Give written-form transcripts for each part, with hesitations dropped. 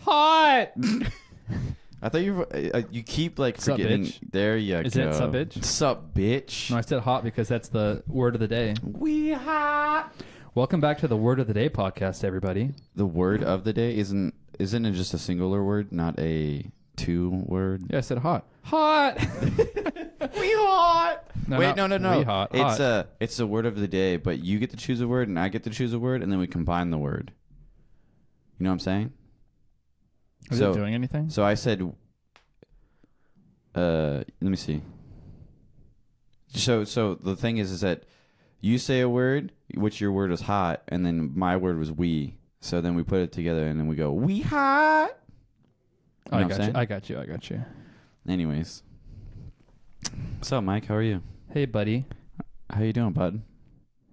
Hot. I thought you keep like Sup, forgetting. bitch? There you Is go. it sup, bitch? Sup, bitch. No, I said hot because that's the word of the day. We hot. Welcome back to the Word of the Day podcast, everybody. The word of the day isn't it just a singular word, not a two word? Yeah, I said hot. Hot. We hot. No, Wait, not no. we hot. It's the word of the day, but you get to choose a word and I get to choose a word, and then we combine the word. You know what I'm saying? Is it doing anything? So I said, let me see. So the thing is that you say a word, which your word is hot, and then my word was we. So then we put it together, and then we go, we hot. You know what I'm saying? I got you. Anyways. What's up, Mike? How are you? Hey, buddy. How you doing, bud?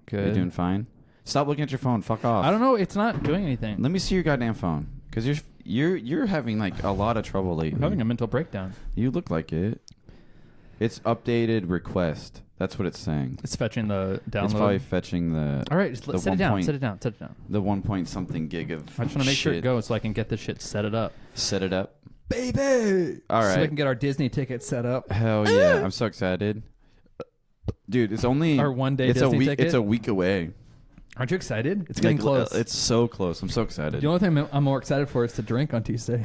Good. You doing fine? Stop looking at your phone. Fuck off. I don't know. It's not doing anything. Let me see your goddamn phone. Because you're having like a lot of trouble lately. I'm having a mental breakdown. You look like it. It's updated request. That's what it's saying. It's fetching the download. It's probably fetching the. All right, just set it down. Set it down. The 1 point something gig of. I just want to make sure it shit. goes so I can get this shit set it up. Set it up. Baby! All right. So we can get our Disney ticket set up. Hell yeah! I'm so excited, dude. It's only Our one-day It's Disney a week. ticket? It's a week away. Aren't you excited? It's getting Like, close. It's so close. I'm so excited. The only thing I'm more excited for is to drink on Tuesday.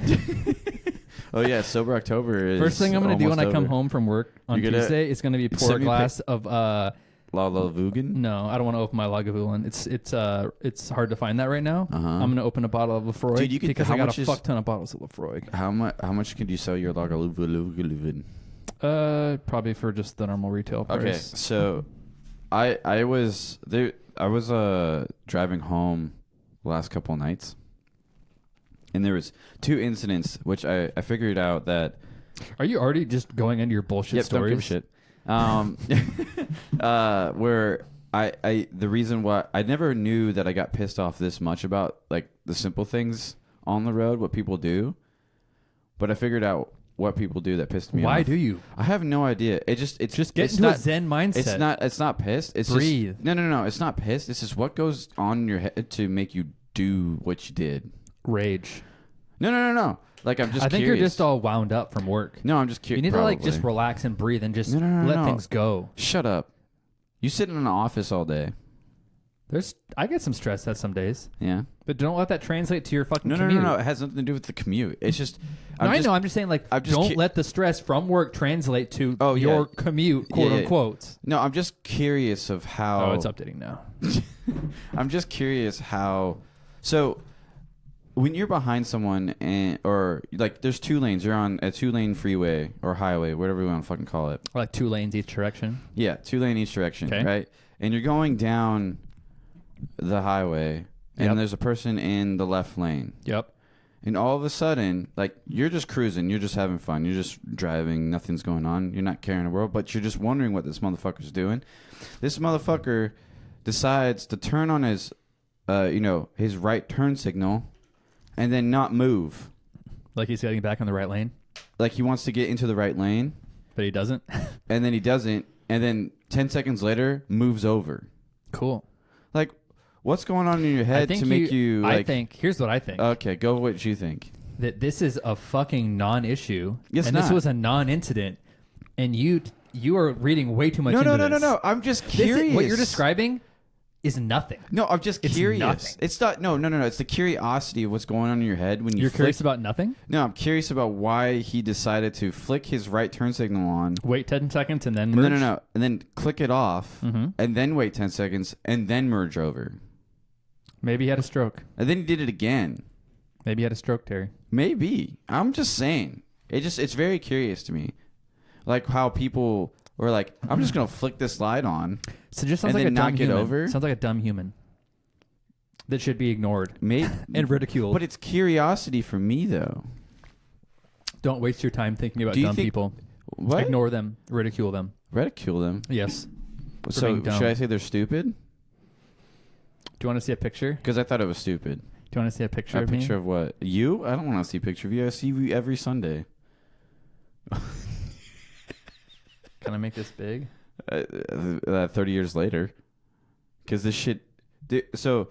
Oh yeah, sober October is. First thing I'm going to do when I come over. home from work on You're gonna Tuesday is going to be pour a send me glass of Lagavulin. no, I don't want to open my Lagavulin. It's hard to find that right now. Uh-huh. I'm going to open a bottle of Lafroy Dude, you could- because how I got much a is- fuck ton of bottles of Lafroy. How much could you sell your Lagavulin? Probably for just the normal retail price. Okay, so I was there. I was driving home the last couple of nights, and there was two incidents which I figured out that. Are you already just going into your bullshit Yep, stories? don't give a shit. Where the reason why I never knew that I got pissed off this much about like the simple things on the road, what people do, but I figured out what people do that pissed me off. Why do you? I have no idea. It's Just get it's into not, a Zen mindset. It's not pissed. It's Breathe. Just, no. It's not pissed. It's just what goes on in your head to make you do what you did. Rage. No. Like I'm just. I think curious. you're just all wound up from work. No, I'm just curious. You need to like just relax and breathe and just No. let things go. Shut up. You sit in an office all day. I get some stress at some days, Yeah. but don't let that translate to your fucking No. commute. It has nothing to do with the commute. It's just. I know. I'm just saying, like, I'm just don't let the stress from work translate to Oh, yeah. your commute, quote Yeah. unquote. No, I'm just curious of how. Oh, it's updating now. I'm just curious how. So, when you're behind someone or like there's two lanes, you're on a 2-lane freeway or highway, whatever you want to fucking call it. Like 2 lanes each direction. Yeah, 2-lane each direction, Okay. right? And you're going down the highway, and Yep. there's a person in the left lane. Yep. And all of a sudden, like, you're just cruising, you're just having fun, you're just driving, nothing's going on, you're not caring the world, but you're just wondering what this motherfucker's doing. This motherfucker decides to turn on his, his right turn signal, and then not move. Like he's getting back on the right lane, Like he wants to get into the right lane, but he doesn't. and then he doesn't, and then 10 seconds later, moves over. Cool. Like, what's going on in your head to make you, like... here's what I think. Okay, go with what you think. That this is a fucking non-issue. It's and this not. was a non-incident. And you are reading way too much into this. No. I'm just This curious. what you're describing is nothing. No, I'm just It's curious. nothing. It's not. No. It's the curiosity of what's going on in your head when you. You're flick. curious about nothing? No, I'm curious about why he decided to flick his right turn signal on. Wait 10 seconds and then merge? No, and then click it off, Mhm. and then wait 10 seconds, and then merge over, Maybe he had a stroke. and then he did it again. Maybe he had a stroke, Terry. Maybe. I'm just saying. It's very curious to me, like how people were like, I'm just gonna flick this light on. So just sounds And like a then dumb not get human. over? Sounds like a dumb human that should be ignored Maybe and ridiculed. But it's curiosity for me though. Don't waste your time thinking about Do you dumb think- people. What? Ignore them. Ridicule them. Ridicule them. Yes. For So being dumb. should I say they're stupid? Do you want to see a picture? Because I thought it was stupid. Do you want to see a picture A of picture me? of what? You? I don't want to see a picture of you. I see you every Sunday. Can I make this big? 30 years later. Because this shit... So,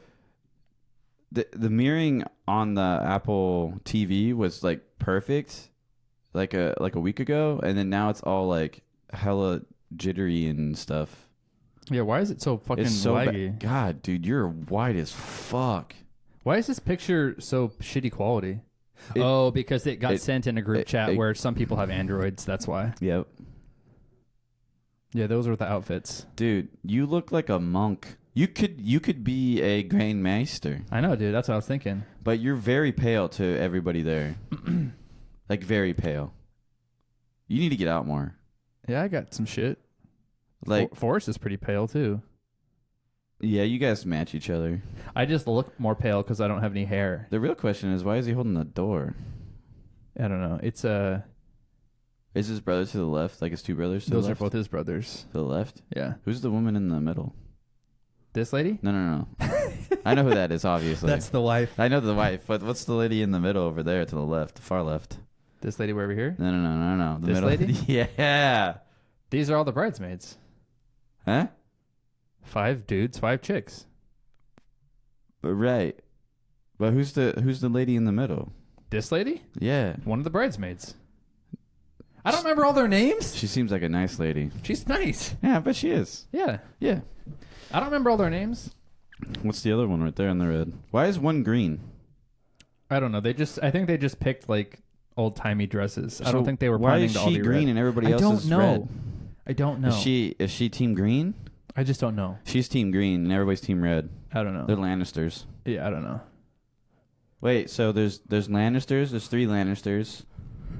the mirroring on the Apple TV was like perfect, like a week ago, and then now it's all like hella jittery and stuff. Yeah, why is it so fucking It's so laggy? God, dude, you're white as fuck. Why is this picture so shitty quality? Because it got sent in a group chat where some people have Androids. That's why. Yep. Yeah, those were the outfits. Dude, you look like a monk. You could be a Grand Master. I know, dude. That's what I was thinking. But you're very pale to everybody there. Like, very pale. You need to get out more. Yeah, I got some shit. Like, Forrest is pretty pale, too. yeah, you guys match each other. I just look more pale because I don't have any hair. The real question is, why is he holding the door? I don't know. It's Is his brother to the left? Like his two brothers to the those are left? both his brothers. To the left? Yeah. Who's the woman in the middle? This lady? No. I know who that is, obviously. That's the wife. I know the wife, but what's the lady in the middle over there to the left, the far left? This lady over here? No. The This middle. lady? Yeah. These are all the bridesmaids. Huh? 5 dudes, 5 chicks. Right. But who's the lady in the middle? This lady? Yeah. One of the bridesmaids. I don't remember all their names. She seems like a nice lady. She's nice. Yeah, but she is. Yeah. Yeah. I don't remember all their names. What's the other one right there in the red? Why is one green? I don't know. I think they just picked like old timey dresses. I don't think they were why planning is to all she be green red. and everybody I else don't is know. red? I don't know. Is she team green? I just don't know. She's team green and everybody's team red. I don't know. They're Lannisters. Yeah, I don't know. Wait, so there's Lannisters. There's 3 Lannisters.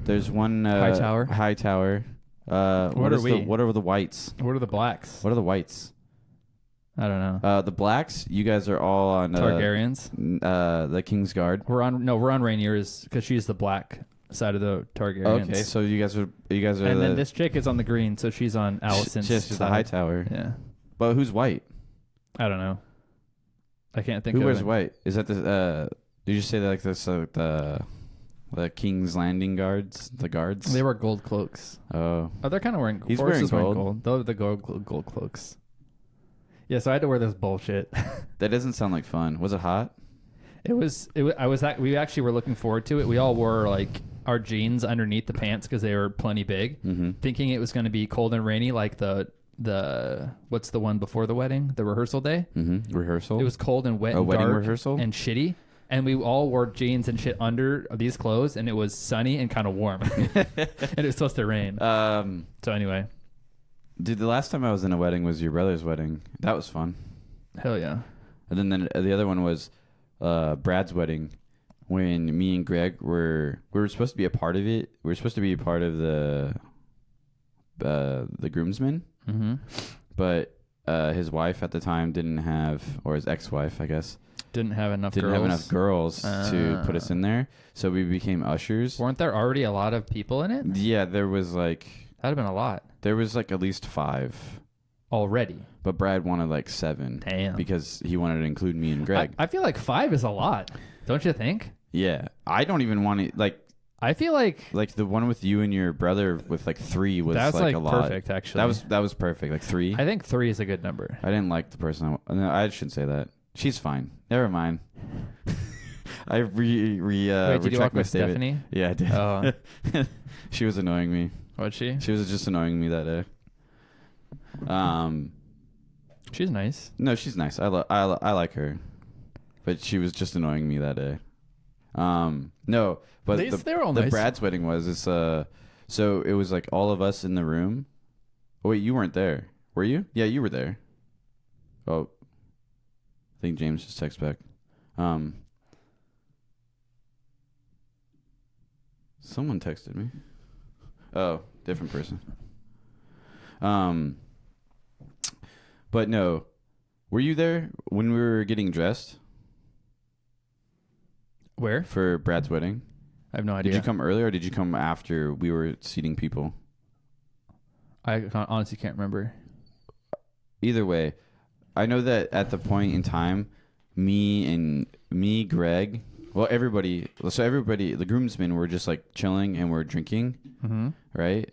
There's one Hightower. Hightower. What are we? What are the whites? What are the blacks? What are the whites? I don't know. The blacks. You guys are all on Targaryens. The Kingsguard. We're on Rhaenyra's because she's the black side of the Targaryens. Okay, so you guys are. And then this chick is on the green, so she's on Alicent's She's the side. Hightower. Yeah. But who's white? I don't know. I can't think Who of wears it. white? Is that the? Did you say that like this? The King's Landing guards, the guards. They wear gold cloaks. Oh, They're kind of wearing. He's Forrest wearing is wearing gold. Those are the gold cloaks. Yeah, so I had to wear this bullshit. that doesn't sound like fun. Was it hot? We actually were looking forward to it. We all wore like our jeans underneath the pants because they were plenty big, thinking it was going to be cold and rainy like the what's the one before the wedding, the rehearsal day. Rehearsal. It was cold and wet A and wedding dark rehearsal? and shitty. And we all wore jeans and shit under these clothes, and it was sunny and kind of warm. And it was supposed to rain. So anyway. Dude, the last time I was in a wedding was your brother's wedding. That was fun. Hell yeah. And then the other one was Brad's wedding, when me and Greg we were supposed to be a part of it. We were supposed to be a part of the groomsmen. Mm-hmm. But his wife at the time didn't have, or his ex-wife, I guess, Didn't have enough girls to put us in there. So we became ushers. Weren't there already a lot of people in it? Yeah, there was like That'd have been a lot. There was like at least 5. Already. But Brad wanted like 7. Damn. Because he wanted to include me and Greg. I feel like 5 is a lot. Don't you think? Yeah. I don't even want to, like... I feel like the one with you and your brother with like 3 was that's like a lot. Perfect, actually. That was perfect. Like 3. I think 3 is a good number. I didn't like the person. No, I shouldn't say that. She's fine. Never mind. I Wait, did you walk with Stephanie? Yeah, I did. Oh. She was annoying me. What'd she? She was just annoying me that day. She's nice. No, she's nice. I like her, but she was just annoying me that day. No, but they were all the nice. Brad's wedding was so it was like all of us in the room. Oh wait, you weren't there, were you? Yeah, you were there. Oh, I think James just texted back. Someone texted me. Oh, different person. But no, were you there when we were getting dressed Where? for Brad's wedding? I have no idea. Did you come earlier or did you come after we were seating people? I honestly can't remember. Either way, I know that at the point in time, me, Greg, everybody, the groomsmen were just like chilling and we're drinking, right?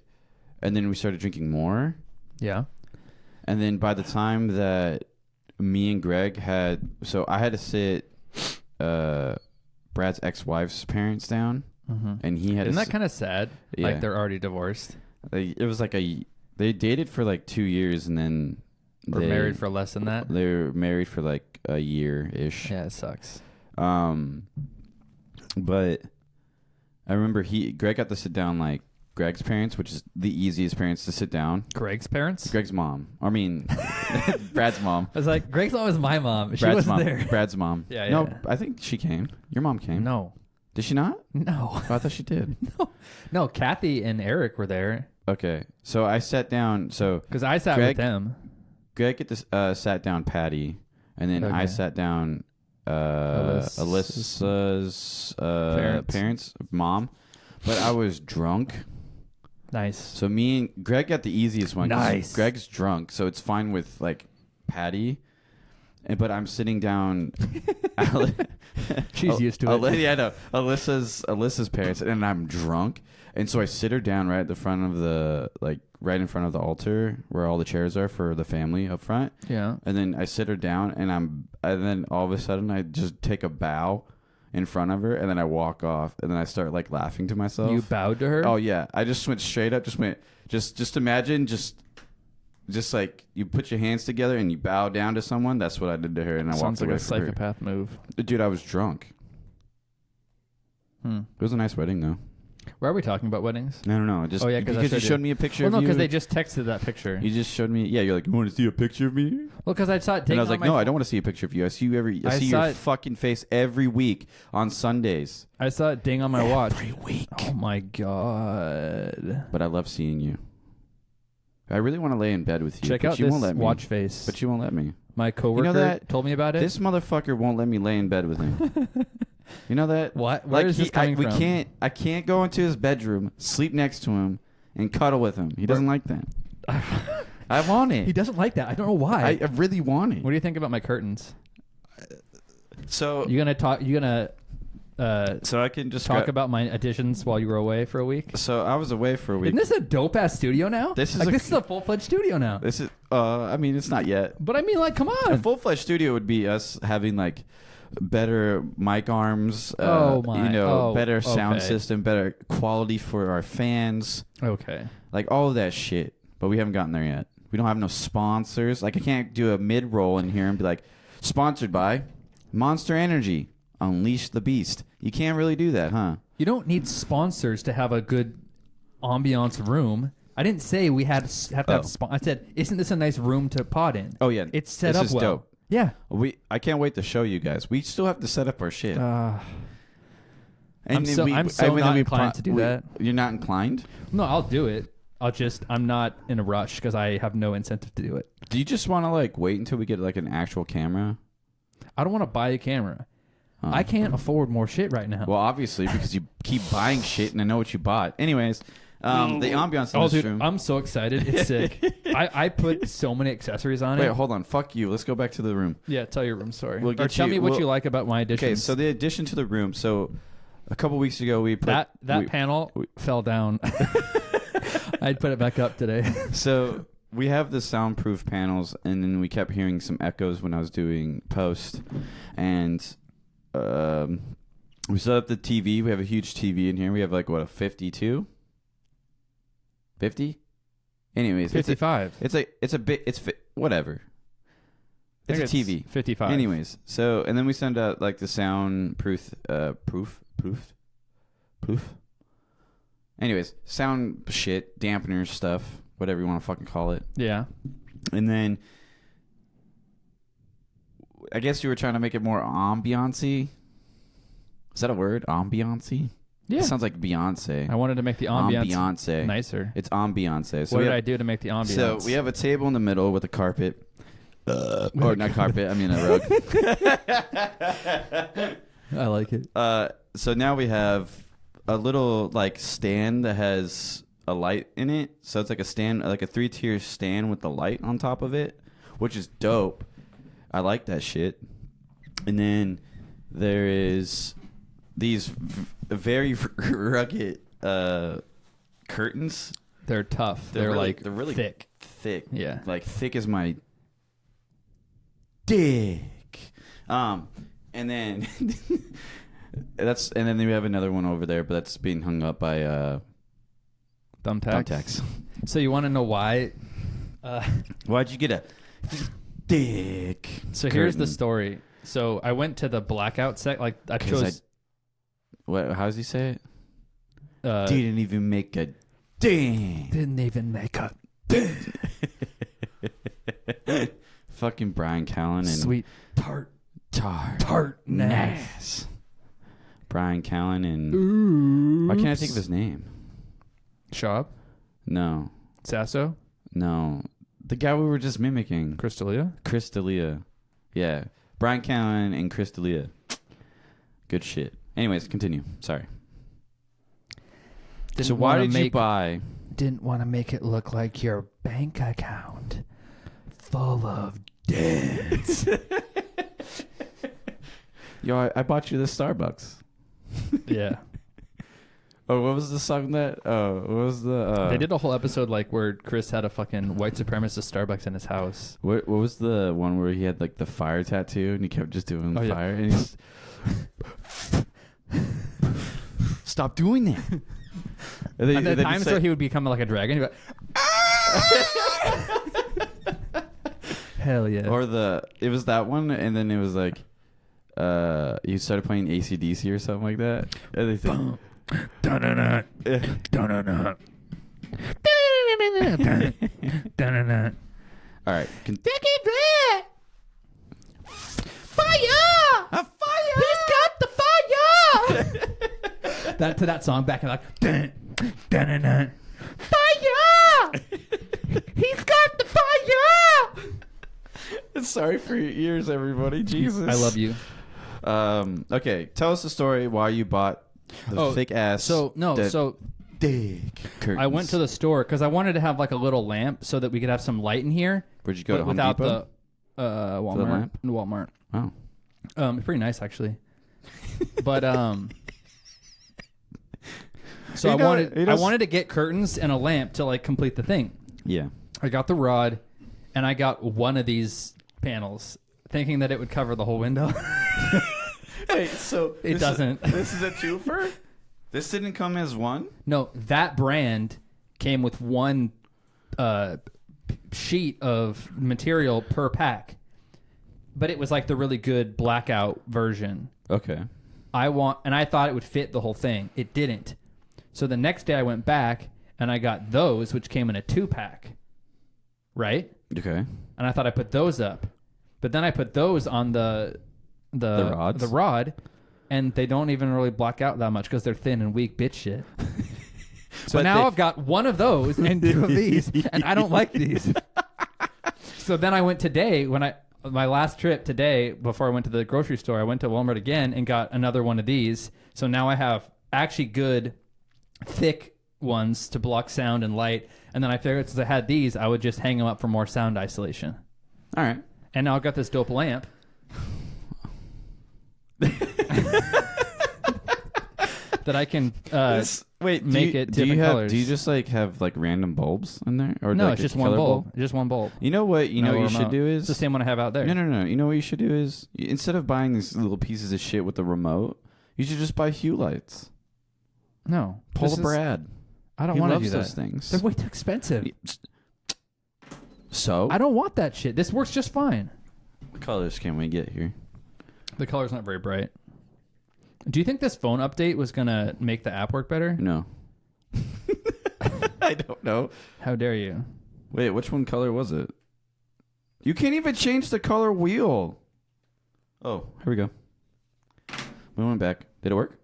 And then we started drinking more. Yeah. And then by the time that me and Greg I had to sit Brad's ex-wife's parents down, and he had. Isn't that kind of sad? Yeah. Like they're already divorced It was like they dated for like 2 years, and then or married for less than that. They were married for like a year ish. Yeah, it sucks. But I remember Greg got to sit down like Greg's parents, which is the easiest parents to sit down. Greg's parents? Greg's mom. I mean, Brad's mom. I was like, Greg's mom was my mom. She Brad's wasn't mom. there. Brad's mom. Yeah, No, yeah. I think she came. Your mom came. No. Did she not? No. Oh, I thought she did. No, Kathy and Eric were there. Okay. So I sat down. So Because I sat Greg- with them. Greg sat down Patty, and then I Okay. sat down Alyssa's parents, mom. But I was drunk. Nice. So me and Greg got the easiest one. 'cause Nice. Greg's drunk, so it's fine with like Patty. But I'm sitting down. She's used to it. Yeah, I know. Alyssa's parents, and I'm drunk, and so I sit her down right at the front of right in front of the altar where all the chairs are for the family up front. Yeah. And then I sit her down, and then all of a sudden I just take a bow in front of her, and then I walk off, and then I start like laughing to myself. You bowed to her? Oh yeah, I just went straight up. Just imagine just like you put your hands together and you bow down to someone. That's what I did to her, and I Sounds walked like away a from her. psychopath move. Dude, I was drunk. It was a nice wedding though. Why are we talking about weddings? I don't know. Just Oh, yeah, 'cause I because you showed showed you. me a picture Well, of no, you. because they just texted that picture. You just showed me. Yeah, you're like, you want to see a picture of me? Well, because I saw it. And I was like, no, I don't want to see a picture of you. I see you I see saw your it- fucking face every week on Sundays. I saw it ding on my watch. Every week. Oh my god! But I love seeing you. I really want to lay in bed with you. Check but out you this won't let me. watch face. But you won't let me. My coworker that- told me about it. This motherfucker won't let me lay in bed with him. You know that? What? Where is this coming from? I can't go into his bedroom, sleep next to him, and cuddle with him. He doesn't like that. I want it. He doesn't like that. I don't know why. I really want it. What do you think about my curtains? So You gonna talk? You gonna so I can just talk about my additions while you were away for a week? So I was away for a week. Isn't this a dope ass studio now? This is like a- this is a full fledged studio now. This is. I mean, it's not yet. But I mean, like, come A on. full fledged studio would be us having like better mic arms. Better sound okay. system, better quality for our fans. Okay. Like all of that shit. But we haven't gotten there yet. We don't have no sponsors. Like I can't do a mid roll in here and be like, sponsored by Monster Energy. Unleash the beast. You can't really do that, huh? You don't need sponsors to have a good ambiance room. I didn't say we have to have I said, isn't this a nice room to pod in? Oh yeah, It's set this up is well. dope. Yeah. I can't wait to show you guys. We still have to set up our shit. I'm And so then not inclined to do that. You're not inclined? No, I'll do it. I'm not in a rush because I have no incentive to do it. Do you just want to like wait until we get like an actual camera? I don't want to buy a camera. Huh. I can't afford more shit right now. Well, obviously because you keep buying shit and I know what you bought. Anyways, the ambiance in oh, this dude, room. I'm so excited. It's sick. I put so many accessories on Wait, it. hold on. Fuck you. Let's go back to the room. Yeah, tell your room story. We'll Or get tell you- me what we'll- you like about my additions. Okay, so the addition to the room. So a couple weeks ago we put that panel fell down. I'd put it back up today. So we have the soundproof panels, and then we kept hearing some echoes when I was doing post, and we set up the TV. We have a huge TV in here. We have like what, a 52, 50. Anyways, 55. whatever. It's a TV. 55. Anyways, so and then we send out like the soundproof proof. Anyways, sound shit, dampeners stuff, whatever you want to fucking call it. Yeah. And then I guess you were trying to make it more ambiance-y. Is that a word? Ambiance-y? Yeah. It sounds like Beyonce. I wanted to make the ambiance Ambiance. nicer. It's ambiance. So What we did have, I do to make the ambiance? So we have a table in the middle with a carpet. Or not carpet, I mean a rug. I like it. So now we have a little like stand that has a light in it. So it's like a stand, like a 3-tier stand with the light on top of it, which is dope. I like that shit. And then there is these very rugged curtains. They're tough. They're really thick. Thick. Yeah. Like thick as my dick. And then and then we have another one over there, but that's being hung up by Thumbtacks. thumbtacks. So you want to know why? Why'd you get a dick? So here's the curtain? story. So I went to the blackout set. Like I chose. What? How does he say it? Uh, Didn't even make a ding. Didn't even make a Fucking Brian Callen and sweet tart Tartness. Brian Callen and why can't I think of his name? Shop. No, Sasso. no, the guy we were just mimicking, Chris D'Elia. Chris D'Elia. Yeah, Brian Callen and Chris D'Elia. Good shit. Anyways, continue. Sorry. So why did you buy? Didn't want to make it look like your bank account full of debts. Yo, I bought you this Starbucks. Yeah. Oh, what was the song that? What was the? They did a whole episode like where Chris had a fucking white supremacist Starbucks in his house. What was the one where he had like the fire tattoo and he kept just doing fire and he's stop doing that. And the times where he would become like a dragon, he'd go, hell yeah. Or it was that one, and then it was like, you started playing AC/DC or something like that. And they said, all right. Fire! A fire! He's got the fire! To that song back in like, fire! He's got the fire! Sorry for your ears, everybody. Jesus. I love you. Okay, tell us the story why you bought the thick ass. Dick curtains. I went to the store because I wanted to have like a little lamp so that we could have some light in here. Where'd you go to Home without Depot? the Walmart. lamp? Walmart. Oh. It's pretty nice actually. But so I wanted to get curtains and a lamp to like complete the thing. Yeah. I got the rod and I got one of these panels thinking that it would cover the whole window. Hey, so it doesn't. This is a twofer? This didn't come as one? No, that brand came with one sheet of material per pack. But it was like the really good blackout version. Okay. I thought it would fit the whole thing. It didn't. So the next day I went back and I got those, which came in a 2-pack. Right? Okay. And I thought I put those up. But then I put those on the rods? The rod, and they don't even really block out that much because they're thin and weak bitch shit. So now I've got one of those and 2 of these, and I don't like these. So then I went today my last trip today before I went to the grocery store. I went to Walmart again and got another one of these. So now I have actually good, thick ones to block sound and light. And then I figured since I had these, I would just hang them up for more sound isolation. All right. And now I've got this dope lamp. That I can make it different colors. Do you just like have like random bulbs in there, or no? like It's just one bulb. Just one bulb. You know what? You know what you should do is it's the same one I have out there. No. You know what you should do is instead of buying these little pieces of shit with the remote, you should just buy Hue lights. No, Pull Brad. I don't want to do that. Those things. They're way too expensive. So I don't want that shit. This works just fine. What colors can we get here? The color's not very bright. Do you think this phone update was going to make the app work better? No. I don't know. How dare you? Wait, which one color was it? You can't even change the color wheel. Oh, here we go. We went back. Did it work?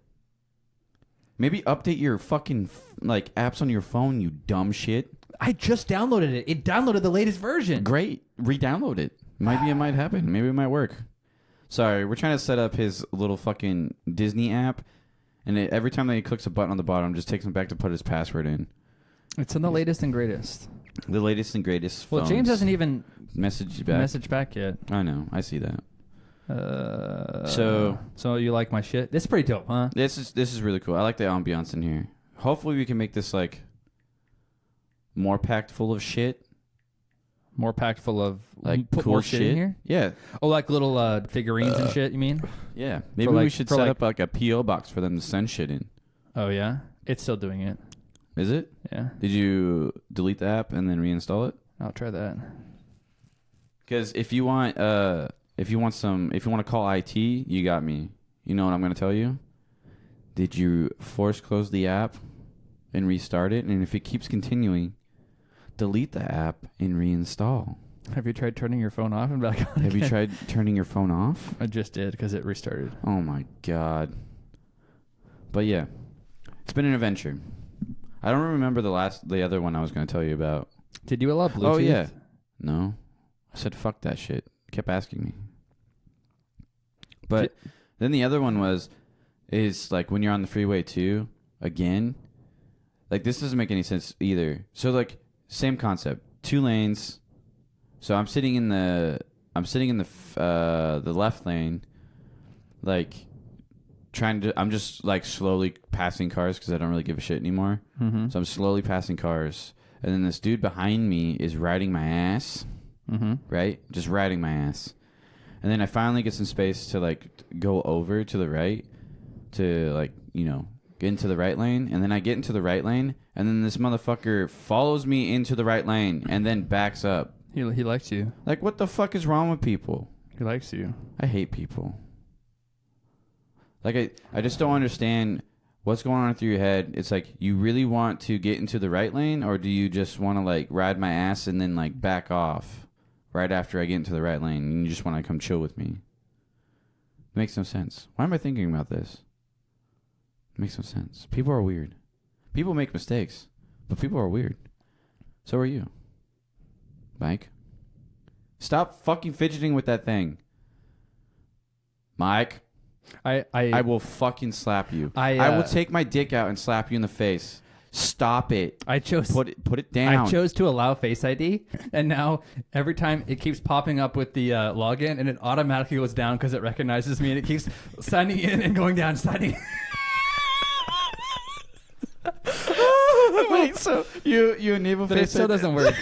Maybe update your fucking like apps on your phone, you dumb shit. I just downloaded it. It downloaded the latest version. Great. Re-download it. Maybe it might happen. Maybe it might work. Sorry, we're trying to set up his little fucking Disney app, and every time that he clicks a button on the bottom, it just takes him back to put his password in. It's in the latest and greatest. The latest and greatest. Well, James hasn't even messaged back yet. I know. I see that. So you like my shit? This is pretty dope, huh? This is really cool. I like the ambiance in here. Hopefully, we can make this like more packed full of shit. More packed full of like put cool more shit in here. Yeah, Oh, like little figurines and shit. You mean? yeah. Maybe like- we should for set like- up like a PO box for them to send shit in. Oh yeah, it's still doing it. Is it? Yeah, Did you delete the app and then reinstall it? I'll try that. Because if you want to call IT, you got me. You know what I'm gonna tell you? Did you force close the app and restart it? And if it keeps continuing, delete the app and reinstall. Have you tried turning your phone off and back on? Have you again? tried turning your phone off? I just did because it restarted. Oh my god. But yeah, it's been an adventure. I don't remember the other one I was going to tell you about. Did you allow Bluetooth? Oh yeah. No. I said fuck that shit. Kept asking me. But then the other one is like when you're on the freeway too, again, like this doesn't make any sense either. So like same concept, 2 lanes. So I'm sitting in the left lane, like I'm just like slowly passing cars because I don't really give a shit anymore. Mm-hmm. So I'm slowly passing cars, and then this dude behind me is riding my ass, Mm-hmm. right? Just riding my ass. And then I finally get some space to like go over to the right, to like, you know, get into the right lane. And then I get into the right lane, and then this motherfucker follows me into the right lane and then backs up. He likes you. Like, what the fuck is wrong with people? He likes you. I hate people. Like, I just don't understand what's going on through your head. It's like, you really want to get into the right lane, or do you just want to, like, ride my ass and then, like, back off right after I get into the right lane, and you just want to come chill with me? It makes no sense. Why am I thinking about this? It makes no sense. People are weird. People make mistakes, but people are weird. So are you. Mike? Stop fucking fidgeting with that thing. Mike? I will fucking slap you. I will take my dick out and slap you in the face. Stop it. I chose Put it down. I chose to allow Face ID, and now every time it keeps popping up with the login, and it automatically goes down because it recognizes me, and it keeps signing in and going down, signing. Wait, so you enable But it Face still ID? doesn't work.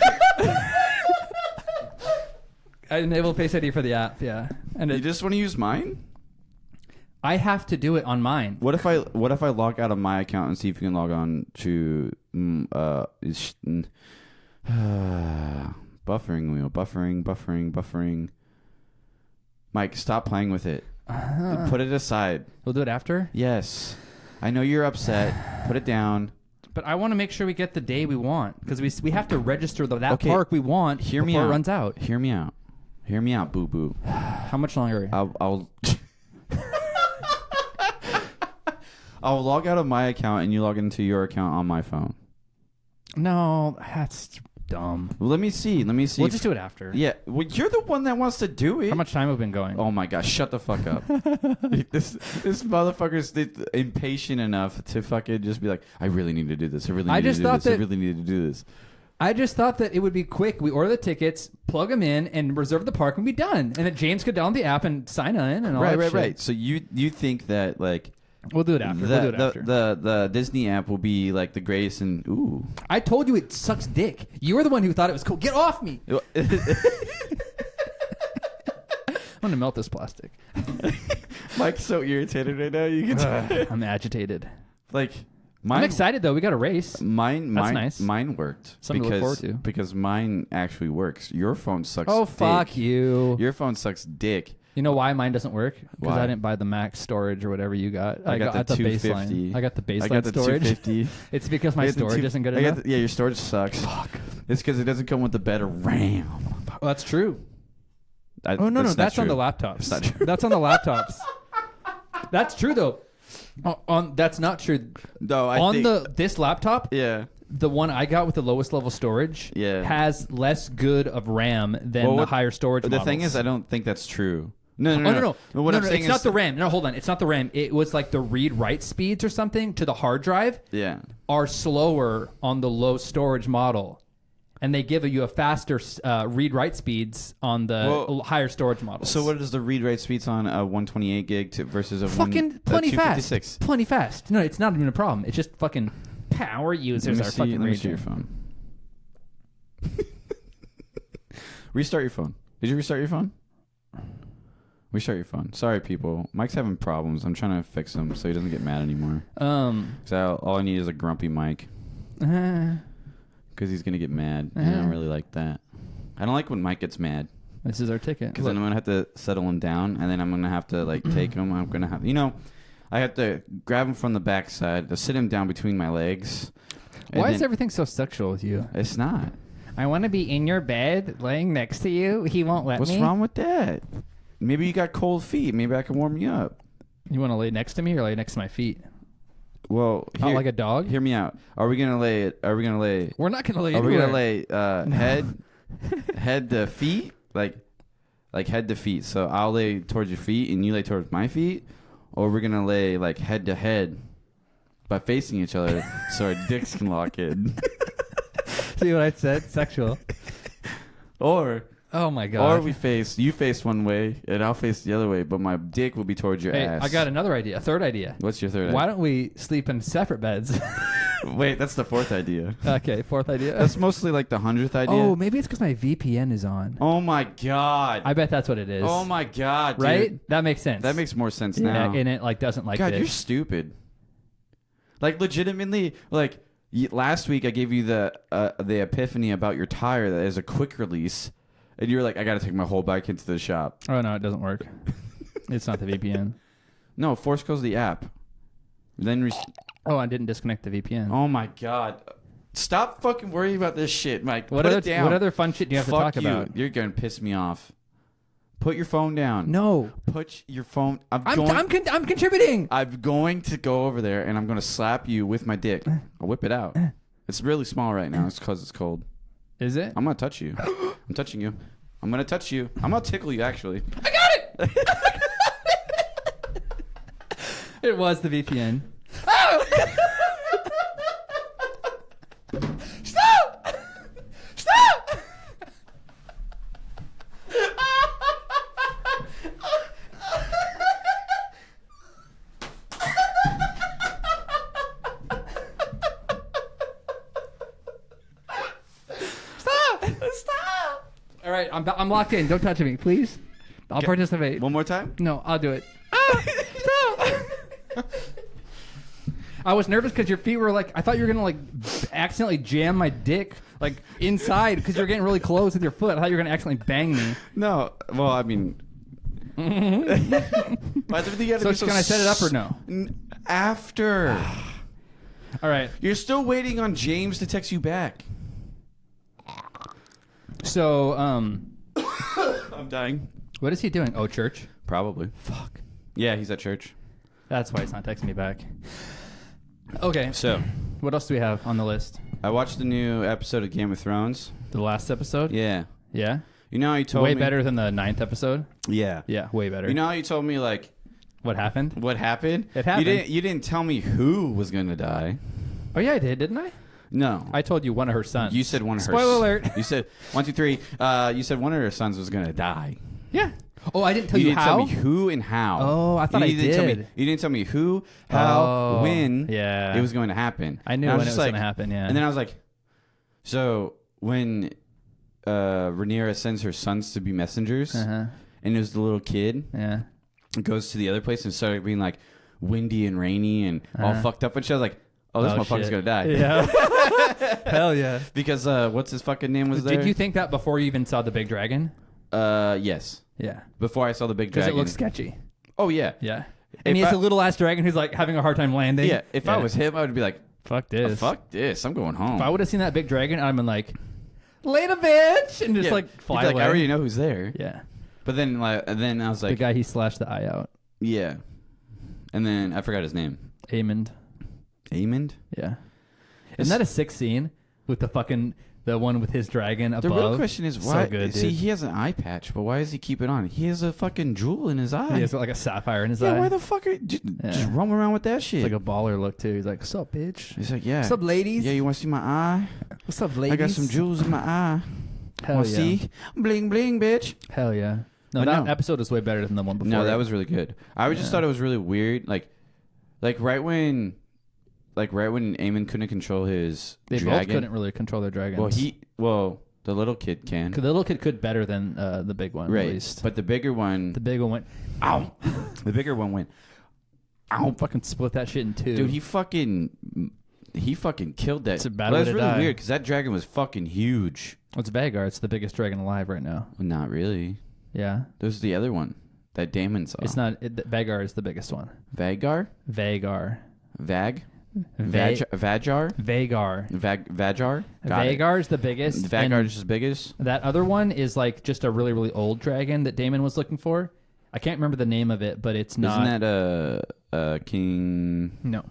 I enabled Face ID for the app, yeah, and You it, just want to use mine? I have to do it on mine. What if I log out of my account and see if you can log on to buffering wheel, buffering. Mike, stop playing with it. Put it aside. We'll do it after. Yes, I know you're upset. Put it down. But I want to make sure we get the day we want because we have to register that Okay, park we want hear me before out. it runs out. Hear me out. Hear me out, boo boo. How much longer? I'll I'll log out of my account and you log into your account on my phone. No, that's dumb. Well, let me see. We'll if- just do it after. Yeah, well, you're the one that wants to do it. How much time have we been going? Oh my gosh, shut the fuck up. this motherfucker's impatient enough to fucking just be like, I really need to do this. I really need to do this. I really need to do this. I just thought that it would be quick. We order the tickets, plug them in, and reserve the park, and be done. And then James could download the app and sign in and all that shit. Right. So you think that like We'll do it after. the Disney app will be like the greatest and ooh. I told you it sucks dick. You were the one who thought it was cool. Get off me. I'm going to melt this plastic. Mike's so irritated right now. You can I'm agitated. like I'm excited, though. We got a race. Mine nice. Mine worked. Something to look forward to. Because mine actually works. Your phone sucks Oh, dick. fuck you. Your phone sucks dick. You know why mine doesn't work? Because Why? I didn't buy the max storage or whatever you got. I got the 250. baseline. I got the baseline I got the storage. 250. It's because my storage isn't good enough. Yeah, your storage sucks. Fuck. It's because it doesn't come with the better RAM. Well, that's true. No, that's on the laptops. It's not true. That's on the laptops. That's true though. That's not true. No, I think, this laptop, yeah. the one I got with the lowest level storage, Yeah. has less good of RAM than the higher storage. The thing models. is, I don't think that's true. No. What I'm saying is, it's not the RAM. No, hold on. It's not the RAM. It was like the read-write speeds or something to the hard drive Yeah. are slower on the low storage model. And they give you a faster read-write speeds on the higher storage models. So what is the read-write speeds on a 128 gig versus a fucking plenty 256? fast. Plenty fast. No, it's not even a problem. It's just fucking power users are fucking Let me see raging. your phone. Restart your phone. Did you restart your phone? Restart your phone. Sorry, people. Mike's having problems. I'm trying to fix him so he doesn't get mad anymore. So all I need is a grumpy Mike. Because he's going to get mad. And I don't really like that. I don't like when Mike gets mad. This is our ticket. Because then I'm going to have to settle him down. And then I'm going to have to, like, take him. I'm going to have... You know, I have to grab him from the backside, to sit him down between my legs. Why is everything so sexual with you? It's not. I want to be in your bed, laying next to you. He won't let me. What's wrong with that? Maybe you got cold feet. Maybe I can warm you up. You want to lay next to me or lay next to my feet? Well, Not like a dog? Hear me out. Are we gonna lay it? Are we gonna lay? We're not gonna lay. Are we anywhere. gonna lay head to feet, like head to feet? So I'll lay towards your feet and you lay towards my feet, or we're gonna lay like head to head by facing each other so our dicks can lock in. See what I said? Sexual. Or oh my god. Or you face one way and I'll face the other way, but my dick will be towards your ass. I got another idea. A third idea. What's your third Why don't we sleep in separate beds? Wait, that's the fourth idea. Okay, fourth idea. That's mostly like the 100th idea. Oh, maybe it's because my VPN is on. Oh my god. I bet that's what it is. Oh my god, dude. Right? That makes sense. That makes more sense yeah, now. and it like doesn't like God, this. you're stupid. Like legitimately, like last week I gave you the epiphany about your tire that is a quick release, and you're like, I got to take my whole bike into the shop. Oh no, it doesn't work. It's not the VPN. No, force goes the app. Then Oh, I didn't disconnect the VPN. oh my god, stop fucking worrying about this shit, Mike. What Put other it down. what other fun shit do you have to Fuck talk you. about? You're gonna piss me off. Put your phone down. No, Put your phone. I'm contributing. I'm going to go over there and I'm going to slap you with my dick. I'll whip it out. It's really small right now. It's because it's cold. Is it? I'm going to touch you. I'm touching you. I'm going to touch you. I'm going to tickle you, actually. I got it. It was the VPN. Oh! Stop! Stop! Stop! All right, I'm locked in. Don't touch me, please. I'll participate. One more time? No, I'll do it. Stop! I was nervous because your feet were like, I thought you were gonna like accidentally jam my dick like inside because you're getting really close with your foot. I thought you were gonna accidentally bang me. No. Well, I mean. Why do you So can I set it up or no? After. All right. You're still waiting on James to text you back. So, I'm dying. what is he doing? Oh, church. Probably. Fuck. Yeah, he's at church. That's why he's not texting me back. Okay. So, What else do we have on the list? I watched the new episode of Game of Thrones. The last episode? Yeah. Yeah? You know how you told me... Way better than the 9th episode? Yeah. Yeah, way better. You know how you told me, like... what happened? What happened? It happened. You didn't tell me who was going to die. Oh, yeah, I did, didn't I? No. I told you one of her sons. You said one of her... Spoiler alert. You said, 1, 2, 3. You said one of her sons was going to die. Yeah. Oh, I didn't tell you didn't how? tell me who and how. Oh, I thought I didn't tell me, did. you didn't tell me who, how, when yeah. it was going to happen. I knew And when it was just going to happen, yeah. And then I was like, so when Rhaenyra sends her sons to be messengers, Uh-huh. and it was the little kid, Yeah. goes to the other place and started being like windy and rainy and all Uh-huh. fucked up, and she was like, oh, this motherfucker's shit. going to die. Yeah. Hell yeah. Because what's his fucking name was there? Did you think that before you even saw the big dragon? Yes. Yeah. Before I saw the big Because dragon. it looks sketchy. Oh, yeah. Yeah. And he If has I- a little ass dragon who's like having a hard time landing. Yeah, if I was him, I would be like, fuck oh, this. fuck this, I'm going home. If I would have seen that big dragon, I'd been like, later, bitch, and just Yeah. like You'd be fly like, away. I already know who's there. Yeah. But then, then I was The like, guy he slashed the eye out. yeah. And then I forgot his name. Amond. Amond? Yeah. Isn't that a sick scene with the one with his dragon above? The real question is why? So good, see, dude. he has an eye patch, but why does he keep it on? He has a fucking jewel in his eye. He has like a sapphire in his yeah, eye. why the fuck are you just roam around with that shit? It's like a baller look too. He's like, "What's up, bitch? He's like, yeah. What's up, ladies? Yeah, you want to see my eye? What's up, ladies? I got some jewels in my eye. Hell Want yeah. to see? Bling, bling, bitch. Hell yeah. No, I that know. episode was way better than the one before. No, that was really good. I just Yeah. thought it was really weird. Like right when Aemon couldn't control his They dragon. both couldn't really control their dragons. Well, The little kid can. The little kid could better than the big one, Right. at least. But the bigger one... The big one went, Ow! The bigger one went... Ow! Fucking split that shit in two. Dude, he fucking killed that. It's a bad Well, way that's to really die. weird because that dragon was fucking huge. It's Vagar. It's the biggest dragon alive right now. Well, not really. Yeah. There's the other one that Damon saw. It's not. Vagar is the biggest one. Vagar? Vagar. Vag? Va- Vajar? Vagar. Vajar? Got it. Vagar is the biggest. Vagar and is as big as? that other one is like just a really, really old dragon that Damon was looking for. I can't remember the name of it, but it's not. Isn't that a king? No.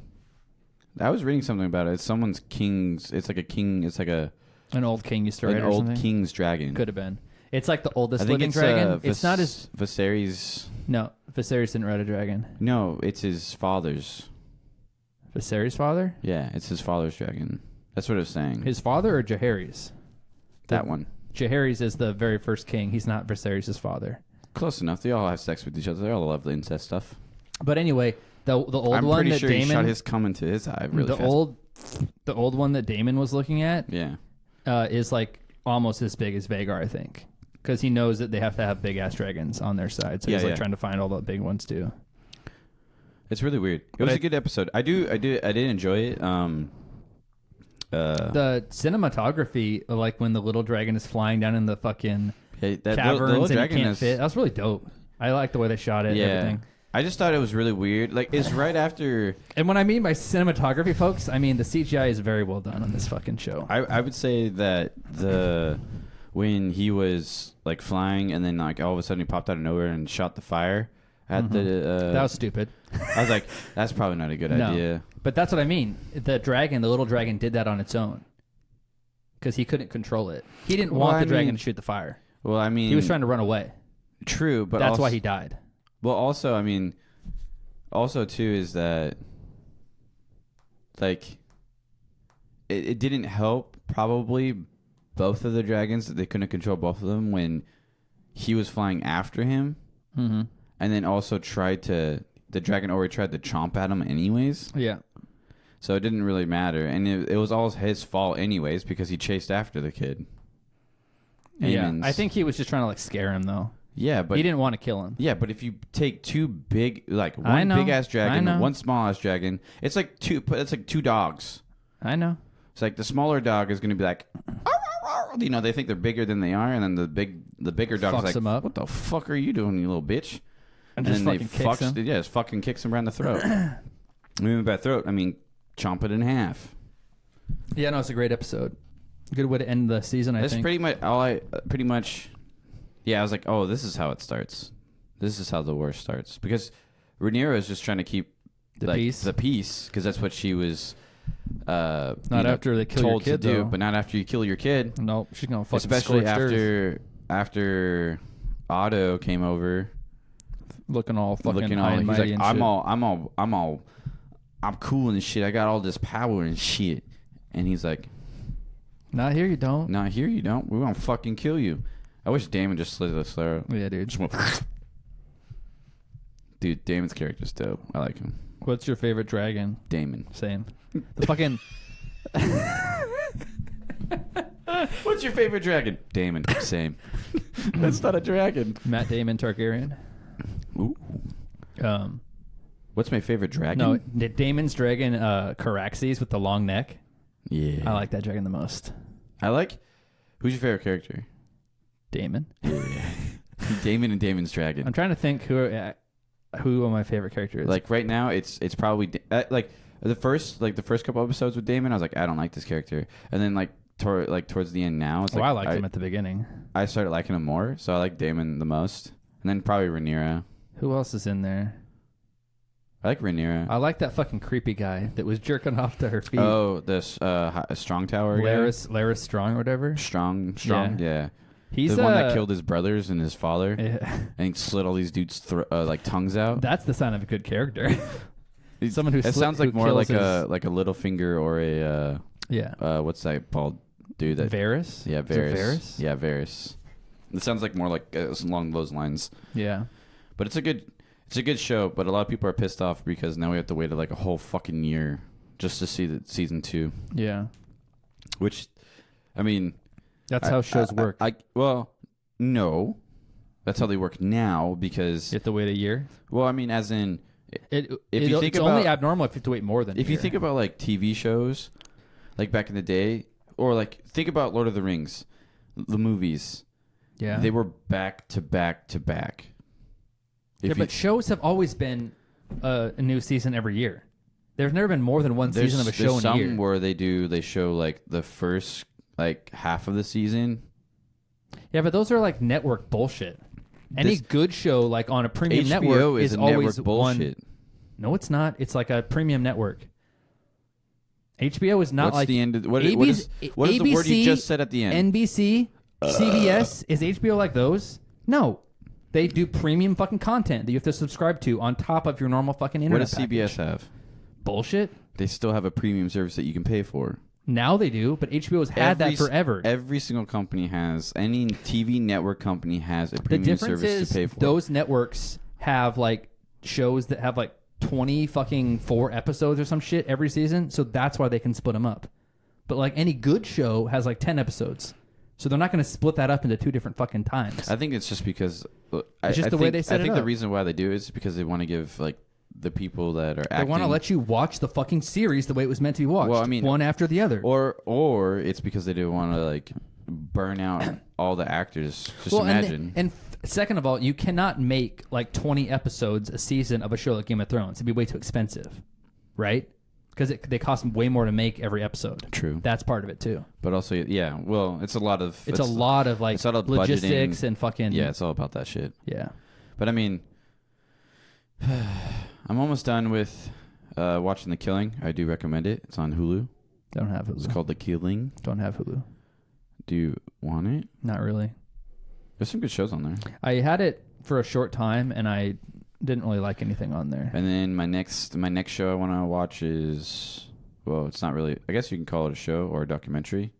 I was reading something about it. It's someone's king's. It's like a king. It's like an An old king used to ride or old something. king's dragon. Could have been. It's like the oldest I think living it's dragon. It's not as. Viserys. No, Viserys didn't ride a dragon. No, it's his father's. Viserys' father? Yeah, it's his father's dragon. That's what it was saying. His father or Jaehaerys? That one. Jaehaerys is the very first king. He's not Viserys' father. Close enough. They all have sex with each other. They all love the incest stuff. But anyway, the old I'm one pretty that sure Damon he shot his cum into his eye really fast. The old one that Damon was looking at Yeah. is like almost as big as Vagar, I think, because he knows that they have to have big ass dragons on their side. So he's like trying to find all the big ones too. It's really weird. It was a good episode. I did enjoy it. The cinematography, like when the little dragon is flying down in the fucking the caverns little and he dragon can't is, fit, that was really dope. I like the way they shot it. Yeah. And everything. I just thought it was really weird. Like, it's right after... And when I mean by cinematography, folks, I mean the CGI is very well done on this fucking show. I would say that when he was, like, flying and then, like, all of a sudden he popped out of nowhere and shot the fire at the... that was stupid. I was like, that's probably not a good No. idea. But that's what I mean. The little dragon did that on its own. Because he couldn't control it. He didn't want the dragon to shoot the fire. Well, I mean... He was trying to run away. True, but that's also, why he died. Well, also, I mean... Also, too, is that... Like... It didn't help, probably, both of the dragons, that they couldn't control both of them when he was flying after him. Mm-hmm. And then also the dragon already tried to chomp at him anyways. Yeah. So it didn't really matter. And it was all his fault anyways because he chased after the kid. Aemon's. Yeah. I think he was just trying to like scare him though. Yeah, but... He didn't want to kill him. Yeah, but if you take two big... Like I one know. big-ass dragon I and know. one small-ass dragon, it's like two dogs. I know. It's like the smaller dog is going to be like... "Arr, arr, arr." You know, they think they're bigger than they are. And then the bigger dog's Fucks like, him up. what the fuck are you doing, you little bitch? And just then fucking kicks him. Yeah, just fucking kicks him around the throat. I mean, by throat, I mean chomp it in half. Yeah, no, it's a great episode. Good way to end the season, I That's think. pretty much all pretty much... Yeah, I was like, oh, this is how it starts. This is how the war starts. Because Rhaenyra is just trying to keep The peace? The peace, because that's what she was Not after they kill your told kid, to do, though. but not after you kill your kid. No, she's going to fucking Especially scorched earth. after Otto came over. Looking all fucking Looking high all, and he's mighty like, and shit. I'm cool and shit. I got all this power and shit. And he's like, Not here, you don't. not here you don't. We're going to fucking kill you. I wish Damon just slit his throat. Yeah, dude. Just went, dude, Damon's character's dope. I like him. What's your favorite dragon? Damon. Same. The fucking... What's your favorite dragon? Damon. Same. That's not a dragon. Matt Damon Targaryen. Ooh. What's my favorite dragon? No, Damon's dragon, Caraxes with the long neck. Yeah. I like that dragon the most. Who's your favorite character? Damon. Damon and Damon's dragon. I'm trying to think who my favorite character is. Like right now, it's probably like the first couple episodes with Damon. I was like, I don't like this character, and then towards the end now, it's well, like I liked him at the beginning. I started liking him more, so I like Damon the most, and then probably Rhaenyra. Who else is in there? I like Rhaenyra. I like that fucking creepy guy that was jerking off to her feet. Oh, this Strong Tower guy. Laris Strong or whatever. Strong, yeah. He's the one that killed his brothers and his father, Yeah. and he slit all these dudes' tongues out. That's the sign of a good character. Someone who It sounds like who more kills like a Littlefinger or a what's that bald dude that Varys? Yeah, Is it Varys. Varys? Yeah, Varys. It sounds like more like along those lines. Yeah. But it's a good show. But a lot of people are pissed off because now we have to wait like a whole fucking year just to see the season 2. Yeah. Which, I mean, That's how shows work. Well, no, that's how they work now because You have to wait a year. well, I mean, as in If if you think it's about only abnormal if you have to wait more than a if you year. think about like TV shows, like back in the day, or like think about Lord of the Rings, the movies. Yeah. They were back to back to back. Yeah, but shows have always been a new season every year. There's never been more than one season of a show in a year. Some where they show like the first like half of the season. Yeah, but those are like network bullshit. Any good show like on a premium HBO network is is a always network bullshit. one. No, it's not. It's like a premium network. HBO is not What's like the end? What ABC, is the word you just said at the end? NBC, CBS. Is HBO like those? No. They do premium fucking content that you have to subscribe to on top of your normal fucking What internet does CBS package. have? Bullshit. They still have a premium service that you can pay for. Now they do, but HBO has had that forever. Every single company has, any TV network company has a The premium difference service is to pay for. those networks have like shows that have like 20 fucking 4 episodes or some shit every season, so that's why they can split them up. But like any good show has like 10 episodes. So they're not going to split that up into 2 different fucking times. I think it's just because It's just the way they set it I think the up. reason why they do it is because they want to give like the people that are They acting. want to let you watch the fucking series the way it was meant to be watched. Well, I mean, one after the other. or it's because they do want to like burn out all the actors. Just imagine. And second of all, you cannot make like 20 episodes a season of a show like Game of Thrones. It'd be way too expensive, right? Because they cost way more to make every episode. True. That's part of it too. But also, yeah, well, it's a lot of It's a lot of like it's a lot of logistics budgeting. and fucking Yeah, it's all about that shit. yeah. But I mean, I'm almost done with watching The Killing. I do recommend it. It's on Hulu. Don't have Hulu. It's called The Killing. Don't have Hulu. Do you want it? Not really. There's some good shows on there. I had it for a short time and I didn't really like anything on there. And then my next show I want to watch is, well, it's not really, I guess you can call it a show or a documentary,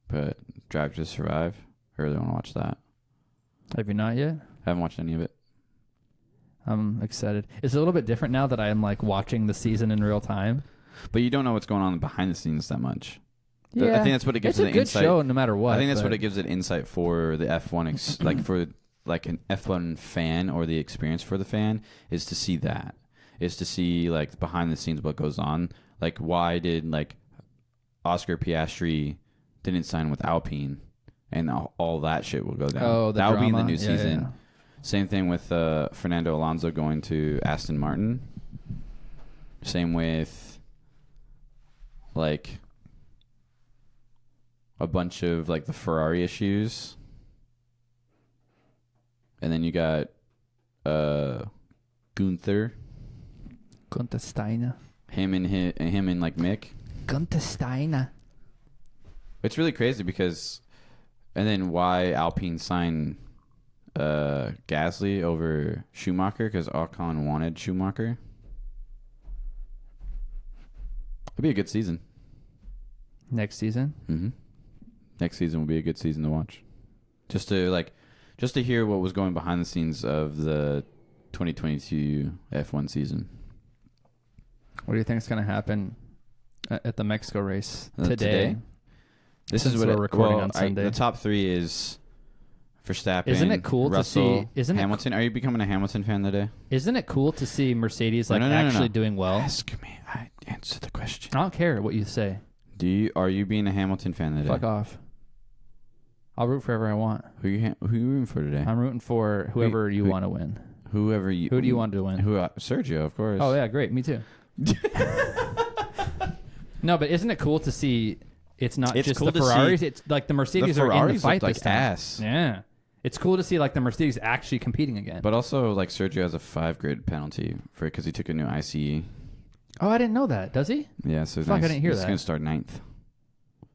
but Drive to Survive. I really want to watch that. Have you not yet? I haven't watched any of it. I'm excited. It's a little bit different now that I'm like watching the season in real time. But you don't know what's going on behind the scenes that much. Yeah, I think that's what it gives it's it a good insight. show no matter what. I think that's but what it gives it insight for the F1, like for like an F1 fan or the experience for the fan is to see that. Is to see like behind the scenes what goes on. Like why did like Oscar Piastri didn't sign with Alpine and all that shit will go down. Oh, the that will be in the drama. new Yeah, season. yeah. Same thing with Fernando Alonso going to Aston Martin. Same with like a bunch of like the Ferrari issues. And then you got Gunther, Gunther Steiner. him and like Mick. Gunther Steiner. It's really crazy because, and then why Alpine signed Gasly over Schumacher because Ocon wanted Schumacher. It'll be a good season. Next season? Mm-hmm. Next season will be a good season to watch. Just to hear what was going behind the scenes of the 2022 F1 season. What do you think is going to happen at the Mexico race Today? This Since is what we're recording on Sunday. The top 3 is Verstappen. Isn't it cool to Russell, see- isn't it Hamilton? Are you becoming a Hamilton fan today? Isn't it cool to see Mercedes No, like no, no, no, actually no. doing well? Ask me. I answer the question. I don't care what you say. Are you being a Hamilton fan today? Fuck off. I'll root for whoever I want. Who you rooting for today? I'm rooting for whoever you want to win. Whoever you. Who do you want to win? Sergio, of course. Oh yeah, great. Me too. No, but isn't it cool to see? It's not It's just cool the to see- Ferraris. It's like the Mercedes The are in the Ferraris fight look like this time. ass. Yeah, it's cool to see like the Mercedes actually competing again. But also, like Sergio has a 5-grid penalty for because he took a new ICE. Oh, I didn't know that. Does he? Yeah, so Fuck, I didn't hear he's that. going to start 9th.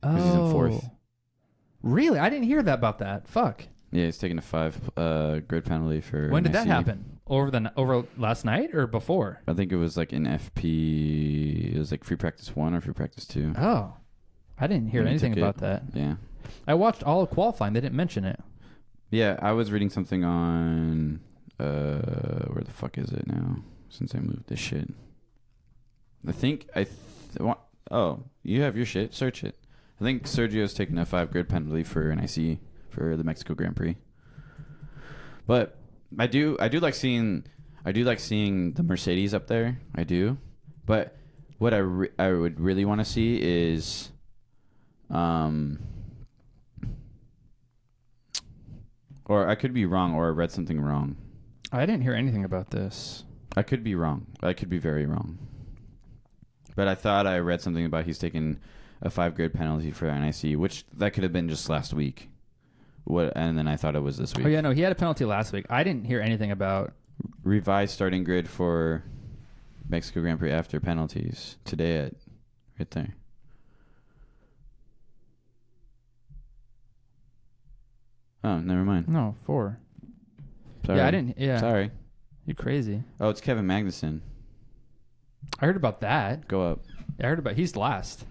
Oh, he's in 4th. Really? I didn't hear that about that. Fuck. Yeah, he's taking a 5 grid penalty for. When did an that ICE. happen? Over last night or before? I think it was like in FP. It was like free practice 1 or free practice 2. Oh, I didn't hear When he anything took about it. that. Yeah. I watched all of qualifying. They didn't mention it. Yeah, I was reading something on. Where the fuck is it now? Since I moved this shit. I think oh, you have your shit. Search it. I think Sergio's taking a 5 grid penalty for NIC for the Mexico Grand Prix. But I do like seeing the Mercedes up there. I do. But what I would really want to see is or I could be wrong, or I read something wrong. I didn't hear anything about this. I could be wrong. I could be very wrong. But I thought I read something about he's taking a 5 grid penalty for NIC, which that could have been just last week. And then I thought it was this week. Oh, yeah, no, he had a penalty last week. I didn't hear anything about... Revised starting grid for Mexico Grand Prix after penalties today at right there. Oh, never mind. No, 4. Sorry. Yeah, I didn't... Yeah. Sorry. You crazy. Oh, it's Kevin Magnussen. I heard about that. Go up. Yeah, I heard about... He's last.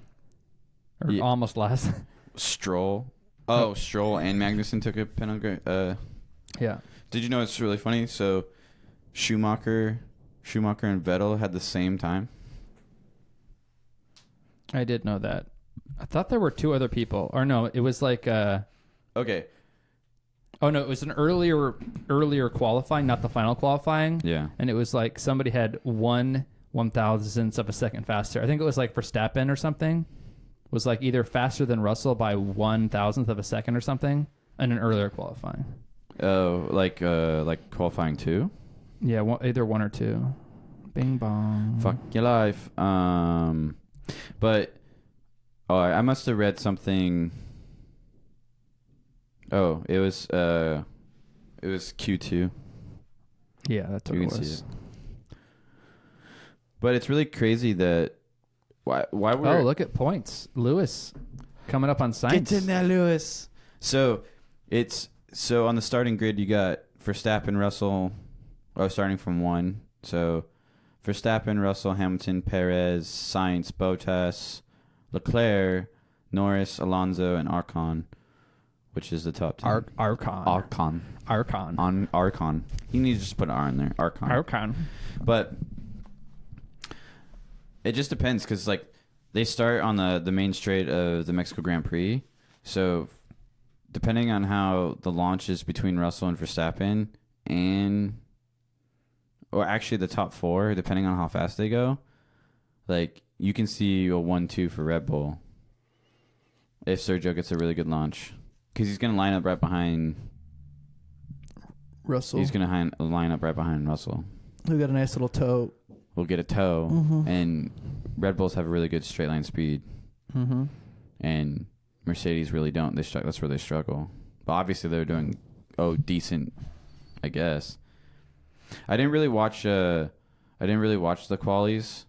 Or Yeah. almost last. Stroll. Oh, Stroll and Magnussen took a penalty. Yeah. Did you know it's really funny? So Schumacher and Vettel had the same time. I did know that. I thought there were 2 other people. Or no, it was like... Okay. Oh, no, it was an earlier qualifying, not the final qualifying. Yeah. And it was like somebody had 1/1000th of a second faster. I think it was like Verstappen or something. Was like either faster than Russell by 1/1000th of a second or something in an earlier qualifying. Oh, like qualifying 2? Yeah, either 1 or 2. Bing bong. Fuck your life. But I must have read something. Oh, it was Q2. Yeah, that's what You it can was. see it. But it's really crazy that why we're Oh, look at points. Lewis coming up on Sainz. Get in there, Lewis. So on the starting grid you got Verstappen, Russell. Oh, starting from 1. So Verstappen, Russell, Hamilton, Perez, Sainz, Bottas, Leclerc, Norris, Alonso, and Arcon, which is the top 10. Arcon. Arcon. You need to just put an R in there. Arcon. But it just depends because like they start on the main straight of the Mexico Grand Prix. So depending on how the launch is between Russell and Verstappen or actually the top 4, depending on how fast they go, like you can see a 1-2 for Red Bull if Sergio gets a really good launch. Because he's going to line up right behind Russell. He's going to line up right behind Russell. We got a nice little toe. We'll get a toe. Mm-hmm. And Red Bulls have a really good straight line speed. Mm-hmm. And Mercedes really don't. That's where they struggle. But obviously they're doing decent, I guess. I didn't really watch the qualies,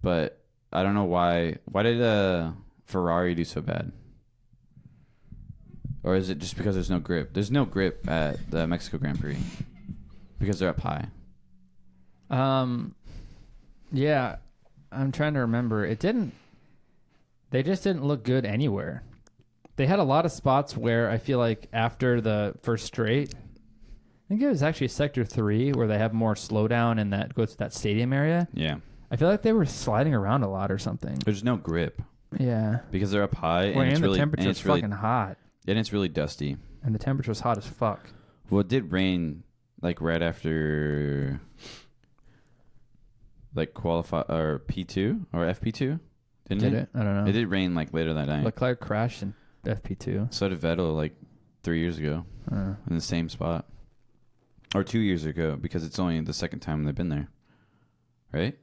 but I don't know why. Why did Ferrari do so bad? Or is it just because there's no grip? There's no grip at the Mexico Grand Prix because they're up high. Yeah, I'm trying to remember. They just didn't look good anywhere. They had a lot of spots where I feel like after the first straight, I think it was actually sector 3 where they have more slowdown and that goes to that stadium area. Yeah. I feel like they were sliding around a lot or something. There's no grip. Yeah. Because they're up high Well, and the really temperature's fucking hot. And it's really dusty. And the temperature's hot as fuck. Well, it did rain like right after like qualify or P2 or FP2, didn't it? I don't know. It did rain like later that night. Leclerc crashed in FP2. So did Vettel like 3 years ago in the same spot. Or 2 years ago because it's only the second time they've been there. Right?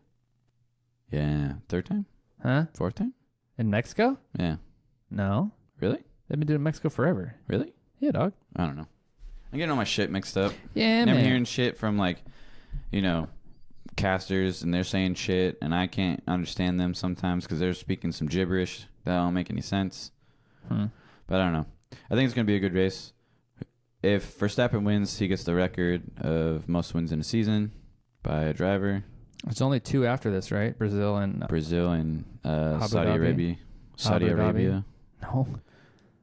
Yeah. Third time? Huh? Fourth time? In Mexico? Yeah. No. Really? They've been doing Mexico forever. Really? Yeah, dog. I don't know. I'm getting all my shit mixed up. Yeah, I'm man. hearing shit from like, casters and they're saying shit and I can't understand them sometimes because they're speaking some gibberish that don't make any sense. But I don't know. I think it's going to be a good race. If Verstappen wins, he gets the record of most wins in a season by a driver. It's only 2 after this, right? Brazil and Saudi Arabia. Saudi Arabia. No.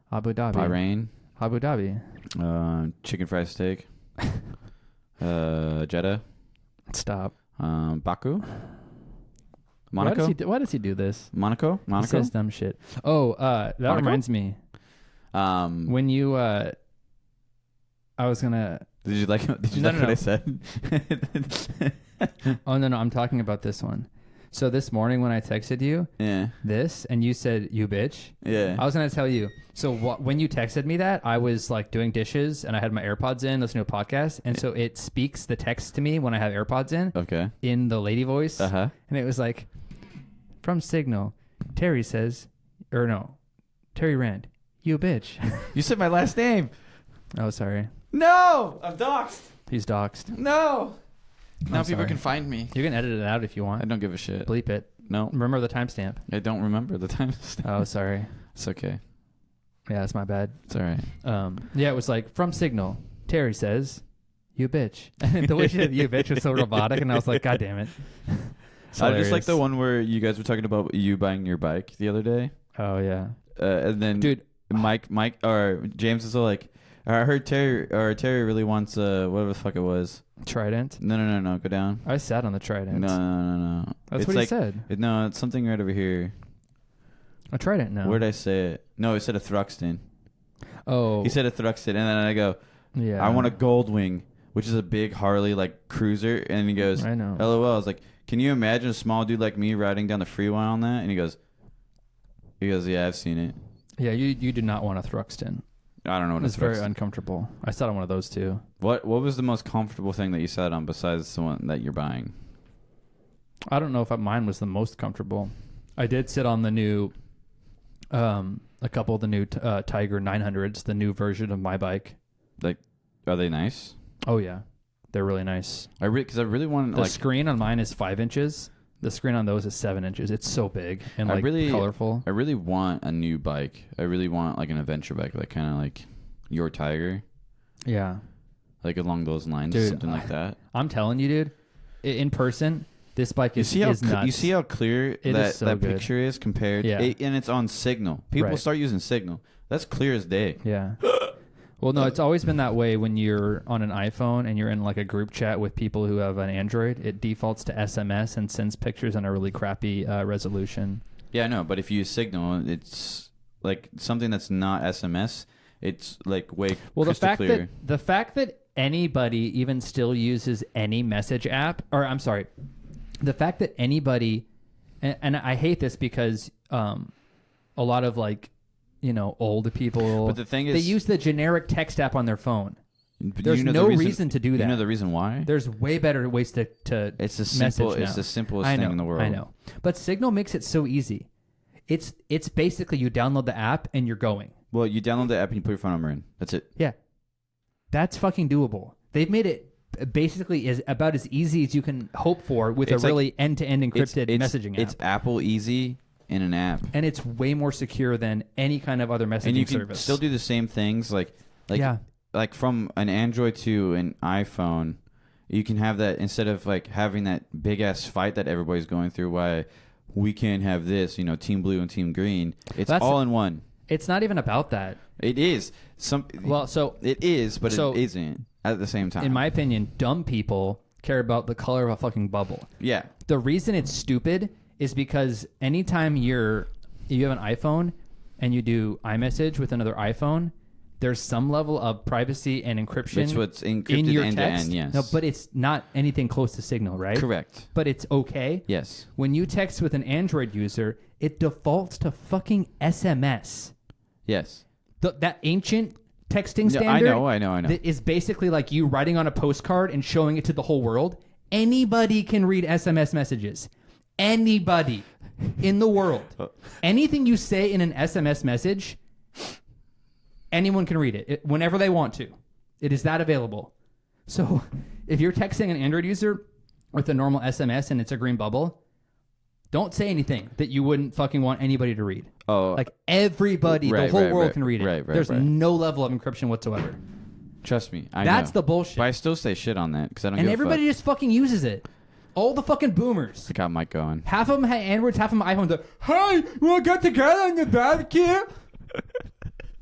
Abu Dhabi. Bahrain. Abu Dhabi. Chicken fried steak. Jeddah. Stop. Baku. Monaco? Why does he do this? Monaco? He says dumb shit. Oh, that Monaco? reminds me. When you, I was gonna. Did you like No. what I said? Oh no, I'm talking about this one. So this morning when I texted you, Yeah. this, and you said you bitch. Yeah. I was gonna tell you. So when you texted me that, I was like doing dishes and I had my AirPods in, listening to a podcast, and so it speaks the text to me when I have AirPods in. Okay. In the lady voice. Uh-huh. And it was like, from Signal, Terry says, or no, Terry Rand, you bitch. You said my last name. Oh, sorry. No! I'm doxxed. He's doxxed. No! Now people sorry. can find me. You can edit it out if you I want. don't give a shit. Bleep it. No. Remember the timestamp. I don't remember the time. Oh, sorry. It's okay. Yeah, that's my bad. It's all right. Yeah, it was like, from Signal, Terry says, you bitch. And the way she said you bitch was so robotic, and I was like, God damn it. I just like the one where you guys were talking about you buying your bike the other day. Oh, yeah. And then Dude. Mike or James is all like, I heard Terry really wants whatever the fuck it was. Trident. No. Go down. I sat on the Trident. No. That's it's what like, he said. No, it's something right over here. A Trident, no. Where did I say it? No, he said a Thruxton. Oh. He said a Thruxton, and then I go, yeah. I want a Goldwing, which is a big Harley like cruiser, and he goes, I know. LOL. I was like, can you imagine a small dude like me riding down the freeway on that? And he goes, yeah, I've seen it. Yeah, you do not want a Thruxton. I don't know what It's very Thruxton. uncomfortable. I sat on one of those too. What was the most comfortable thing that you sat on besides the one that you're buying? I don't know if mine was the most comfortable. I did sit on the new, a couple of the new Tiger 900s, the new version of my bike. Like, are they nice? Oh yeah, they're really nice. Because I really want The like screen on mine is 5 inches. The screen on those is 7 inches. It's so big and like colorful. I really want a new bike. I really want like an adventure bike, like kind of like your Tiger, Yeah, like along those lines, Dude, something like that. I'm telling you, dude. In person, this bike is nuts. You see how clear It that is so that good. picture is compared, Yeah. And it's on Signal. People Right. start using Signal. That's clear as day. Yeah. Well, no, it's always been that way when you're on an iPhone and you're in like a group chat with people who have an Android. It defaults to SMS and sends pictures on a really crappy resolution. Yeah, I know. But if you use Signal, it's like something that's not SMS. It's like way crystal clear. The fact that anybody even still uses any message app, or I'm sorry, the fact that anybody, and I hate this because a lot of like, old people, But the thing is, they use the generic text app on their phone. but There's you know no the reason to do that. You know the reason why? There's way better ways to It's the message simple. now. It's the simplest I know, thing in the world. I know. But Signal makes it so easy. It's basically you download the app and you're going. Well, you download the app and you put your phone number in. That's it. Yeah. That's fucking doable. They've made it basically about as easy as you can hope for with It's a like- really end-to-end encrypted messaging app. It's Apple Easy in an app, and it's way more secure than any kind of other messaging and you can service. still do the same things. Like yeah. like from an Android to an iPhone, you can have that instead of like having that big ass fight that everybody's going through. Why we can't have this? Team Blue and Team Green. It's all in one. It's not even about that. It is it is, but it isn't at the same time. In my opinion, dumb people care about the color of a fucking bubble. Yeah. The reason it's stupid is because anytime you have an iPhone and you do iMessage with another iPhone, there's some level of privacy and encryption. It's what's encrypted in your end text. to end, yes. No, but it's not anything close to Signal, right? Correct. But it's okay. Yes. When you text with an Android user, it defaults to fucking SMS. Yes. That ancient texting No, standard. I know. That is basically like you writing on a postcard and showing it to the whole world. Anybody can read SMS messages. Anybody in the world. Anything you say in an SMS message, anyone can read it whenever they want to. It is that available. So if you're texting an Android user with a normal SMS and it's a green bubble, don't say anything that you wouldn't fucking want anybody to read. Oh, Like everybody, the whole world can read it. Right, There's no level of encryption whatsoever. trust me. That's the bullshit. But I still say shit on that because I don't. And give everybody a fuck. just fucking uses it. All the fucking boomers. I got Mike going. Half of them have Androids, half of them iPhones. They're, hey, we'll get together in the barbecue.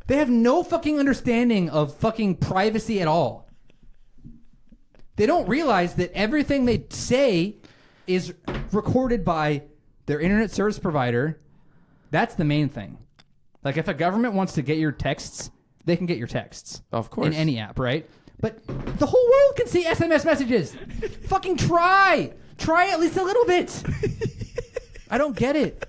They have no fucking understanding of fucking privacy at all. They don't realize that everything they say is recorded by their internet service provider. That's the main thing. Like if a government wants to get your texts, they can get your texts. Of course. In any app, right? But the whole world can see SMS messages. Fucking try. Try at least a little bit. I don't get it.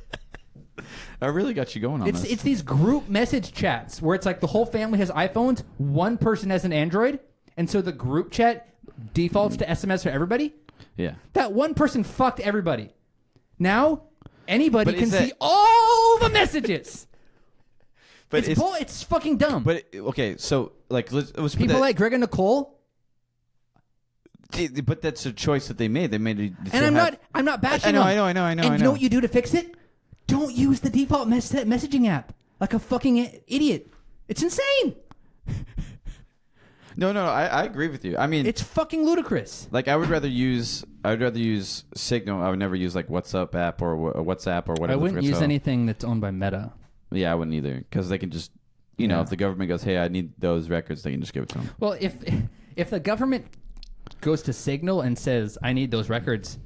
I really got you going on this. It's these group message chats where it's like the whole family has iPhones, one person has an Android, and so the group chat defaults to SMS for everybody. Yeah. That one person fucked everybody. Now anybody But can is that- see all the messages. But It's fucking dumb. But okay, so like let's put People that, like Greg and Nicole, but that's a choice that they made. They made it. and I'm not bashing them. I know. And I you know what you do to fix it? Don't use the default messaging app like a fucking idiot. It's insane. No, I agree with you. I mean, It's fucking ludicrous. like I would rather use Signal. I would never use like WhatsApp app or WhatsApp or whatever. I wouldn't the fuck it's use called. anything that's owned by Meta. Yeah, I wouldn't either because they can just, you know, Yeah. if the government goes, hey, I need those records, they can just give it to them. Well, if the government goes to Signal and says, I need those records,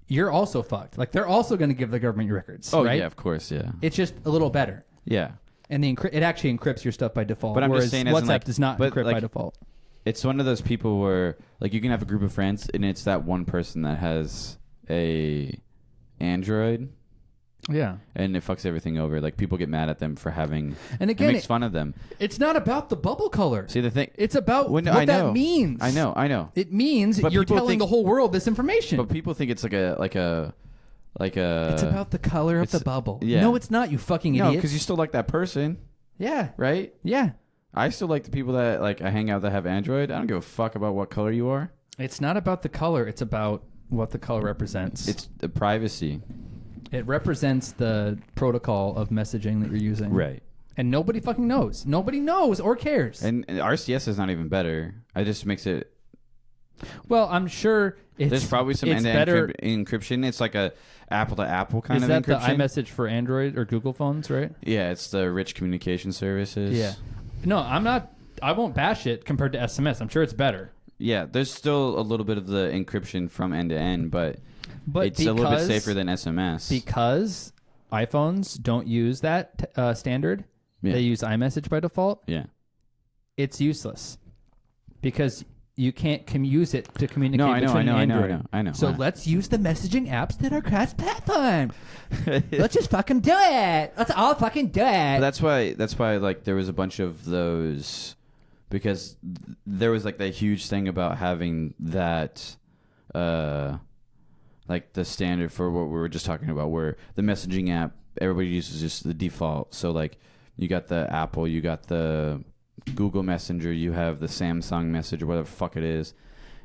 you're also fucked. Like, they're also going to give the government your records, Oh right? yeah, of course, yeah, It's just a little better. yeah. And it actually encrypts your stuff by default, But I'm just whereas saying, as in, WhatsApp like- does not but, encrypt by like- default. It's one of those people where like you can have a group of friends and it's that one person that has a Android Yeah. and it fucks everything over. Like people get mad at them for having. And It again, makes fun of them. it's not about the bubble color. See the thing. It's about When- what I that know. means. I know. It means But you're people telling think- the whole world this information. But people think it's like a. It's about the color of the it's- bubble. yeah. No, it's not, you fucking No, idiot. because you still like that person, Yeah. right? Yeah. I still like the people that like I hang out that have Android. I don't give a fuck about what color you are. It's not about the color. It's about what the color represents. It's the privacy. It represents the protocol of messaging that you're using. Right. And nobody fucking knows. Nobody knows or cares. And RCS is not even better. It just makes it. well, I'm sure it's There's probably some it's end-to-end better. encryption. It's like a Apple to Apple kind Is of that encryption. the iMessage for Android or Google phones, right? Yeah, it's the rich communication services. Yeah. No, I'm not. I won't bash it compared to SMS. I'm sure it's better. Yeah, there's still a little bit of the encryption from end to end, but it's a little bit safer than SMS. Because iPhones don't use that standard. Yeah. They use iMessage by default. Yeah. It's useless because you can't use it to communicate No, I know, between I know. Android. So let's use the messaging apps that are cross-platform. Let's just fucking do it. Let's all fucking do it. But that's why like there was a bunch of those because there was like that huge thing about having that like the standard for what we were just talking about where the messaging app everybody uses just the default. So like you got the Apple, you got the Google Messenger, you have the Samsung Message or whatever the fuck it is,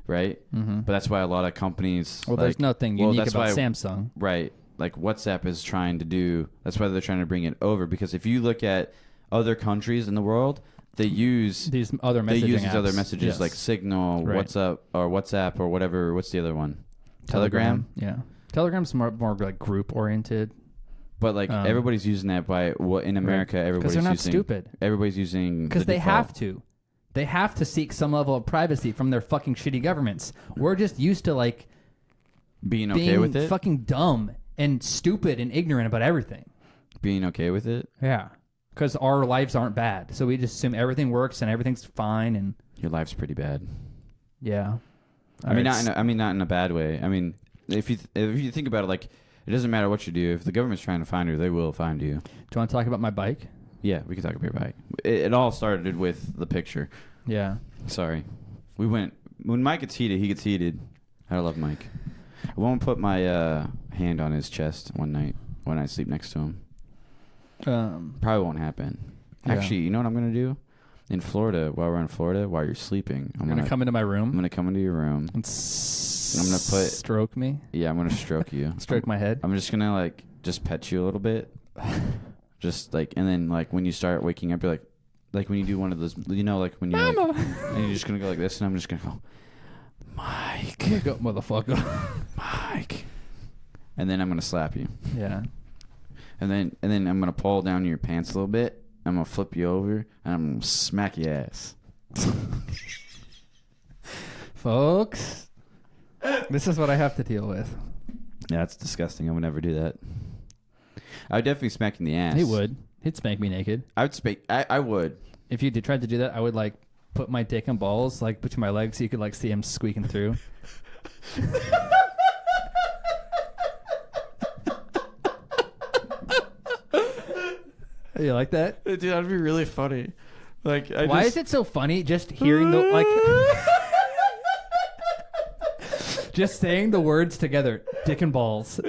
right? Mm-hmm. But that's why a lot of companies Well, there's nothing unique that's about why- Samsung. Right. Like WhatsApp is trying to do. That's why they're trying to bring it over. Because if you look at other countries in the world, they use These other messaging these apps. other messages Yes. like Signal, Right. WhatsApp or whatever. What's the other one? Telegram. Yeah. Telegram's more like group oriented But like everybody's using that in America. because Everybody's they're not using. stupid. Everybody's using Because the they default. have to. They have to seek some level of privacy from their fucking shitty governments. We're just used to like being okay being with it. fucking dumb and stupid and ignorant about everything. Being okay with it. Yeah. Because our lives aren't bad. So we just assume everything works and everything's fine and Your life's pretty bad. yeah. I mean, not in a bad way. I mean, if you think about it, like it doesn't matter what you do. If the government's trying to find you, they will find you. Do you want to talk about my bike? Yeah, we can talk about your bike. It all started with the picture. Yeah. Sorry, we went when Mike gets heated. He gets heated. I love Mike. I won't put my hand on his chest one night when I sleep next to him. Probably won't happen. Yeah. Actually, you know what I'm gonna do? In Florida, while we're in Florida, while you're sleeping, I'm gonna come into my I'm room gonna come into your room. and I'm gonna put. stroke me, Yeah, I'm gonna stroke you. stroke my head. I'm just gonna like just pet you a little bit, just like, and then like when you start waking up, you're like when you do one of those, you know, like when you like, and you're just gonna go like this, and I'm just gonna go, Mike, Wake up, motherfucker. Mike, and then I'm gonna slap you, Yeah. and then I'm gonna pull down your pants a little bit. I'm gonna flip you over, and I'm gonna smack your ass. Folks, this is what I have to deal with. Yeah, that's disgusting. I would never do that. I would definitely smack in the ass. He would. He'd spank me naked. I would spank. I would. If you tried to do that, I would like put my dick and balls like between my legs so you could like see him squeaking through. You like that? Dude, that'd be really funny. Like, why is it so funny just hearing the like just saying the words together, dick and balls.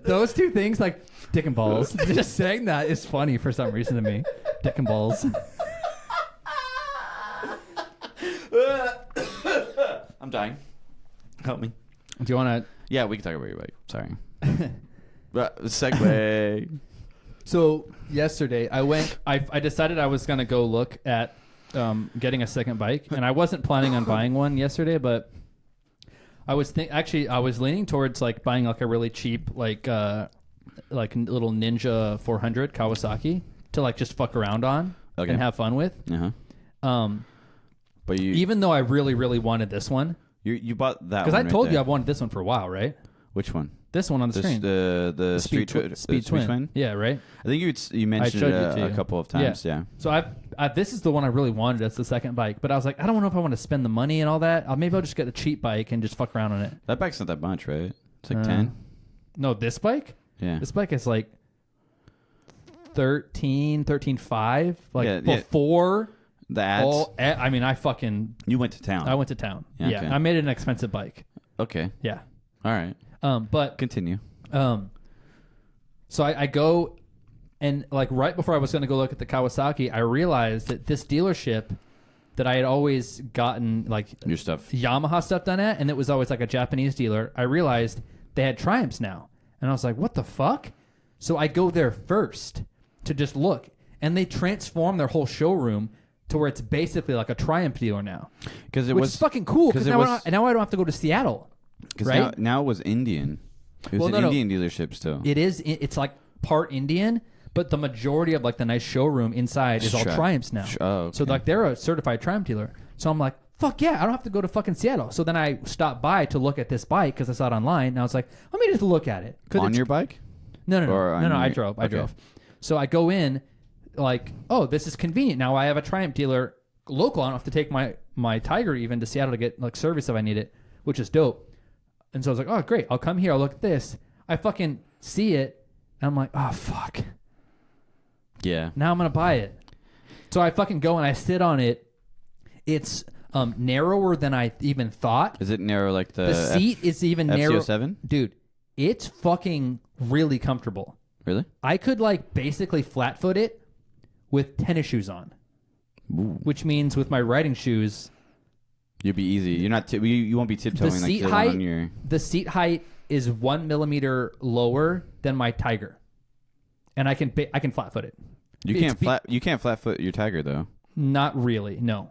Those two things, like dick and balls. Just saying that is funny for some reason to me. Dick and balls. I'm dying. Help me. Do you want to? Yeah, we can talk about your bike. Sorry. But segue. So yesterday I decided I was going to go look at getting a second bike, and I wasn't planning on buying one yesterday, but I was I was leaning towards like buying like a really cheap like little Ninja 400 Kawasaki to like just fuck around on and have fun with. But even though I really really wanted this one, you bought that because one I told right you I've wanted this one for a while, right? Which one? This one on the screen. The Speed Twin. Yeah, right. I think you mentioned it a couple of times. Yeah. So this is the one I really wanted as the second bike, but I was like, I don't know if I want to spend the money and all that. Maybe I'll just get a cheap bike and just fuck around on it. That bike's not that much, right? It's like 10. No, this bike. Yeah. This bike is like 13.5. Like before the ads. I mean, You went to town. I went to town. Yeah. Yeah. Okay. I made it an expensive bike. Okay. Yeah. All right. But continue. So I go, and like right before I was going to go look at the Kawasaki, I realized that this dealership that I had always gotten like your stuff, Yamaha stuff done at, and it was always like a Japanese dealer. I realized they had Triumphs now, and I was like, what the fuck? So I go there first to just look, and they transform their whole showroom to where it's basically like a Triumph dealer now, which is fucking cool. Because now I don't have to go to Seattle. Right? Now it was Indian. It was an Indian dealership still. It is. It's like part Indian, but the majority of like the nice showroom inside is all Triumphs now. Okay. So like they're a certified Triumph dealer. So I'm like, fuck yeah, I don't have to go to fucking Seattle. So then I stopped by to look at this bike because I saw it online, and I was like, let me just look at it. On your bike? No. I drove. So I go in, like, oh, this is convenient. Now I have a Triumph dealer local. I don't have to take my Tiger even to Seattle to get like service if I need it, which is dope. And so I was like, oh, great. I'll come here. I'll look at this. I fucking see it. And I'm like, oh, fuck. Yeah. Now I'm going to buy it. So I fucking go and I sit on it. It's narrower than I even thought. Is it narrow like the seat is even narrow. FZ07? Dude, it's fucking really comfortable. Really? I could like basically flat foot it with tennis shoes on. Ooh. Which means with my riding shoes... You'll be easy. You're not. You won't be tiptoeing the like seat you're height, on your. The seat height is 1 millimeter lower than my Tiger, and I can flat foot it. You can't flat foot your Tiger though. Not really, no.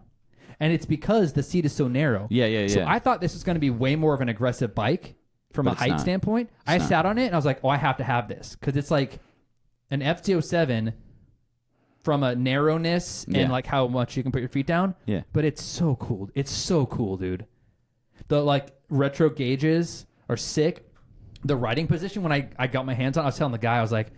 And it's because the seat is so narrow. Yeah. So I thought this was going to be way more of an aggressive bike from a height standpoint. I sat on it and I was like, oh, I have to have this because it's like an FZ07. From a narrowness and like how much you can put your feet down. Yeah. But it's so cool. It's so cool, dude. The like retro gauges are sick. The riding position when I got my hands on, I was telling the guy, I was like,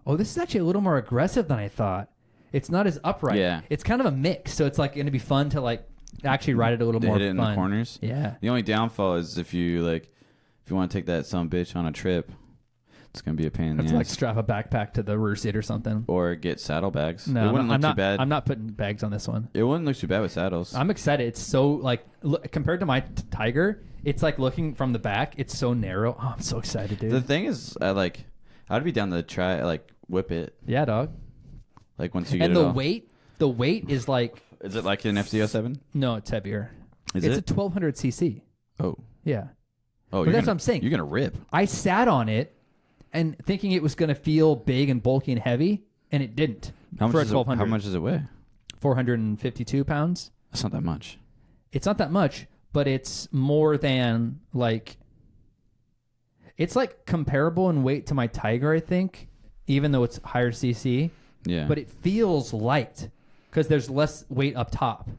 oh, this is actually a little more aggressive than I thought. It's not as upright. Yeah. It's kind of a mix. So it's like going to be fun to like actually ride it a little more hit it fun. In the corners. Yeah. The only downfall is if you want to take that some bitch on a trip. It's gonna be a pain in the ass. Like strap a backpack to the rear seat or something, or get saddlebags. No, it wouldn't look too bad. I'm not putting bags on this one. It wouldn't look too bad with saddles. I'm excited. It's so like compared to my Tiger, it's like looking from the back. It's so narrow. Oh, I'm so excited, dude. The thing is, I'd be down to try whip it. Yeah, dog. Like once you get it. And the weight is like. Is it like an FZ07? No, it's heavier. It's a 1200 cc. Oh. Yeah. Oh, that's what I'm saying. You're gonna rip. I sat on it. And thinking it was going to feel big and bulky and heavy, and it didn't. How much does it weigh? 452 pounds. That's not that much. It's not that much, but it's more than like... It's like comparable in weight to my Tiger, I think, even though it's higher CC. Yeah. But it feels light because there's less weight up top.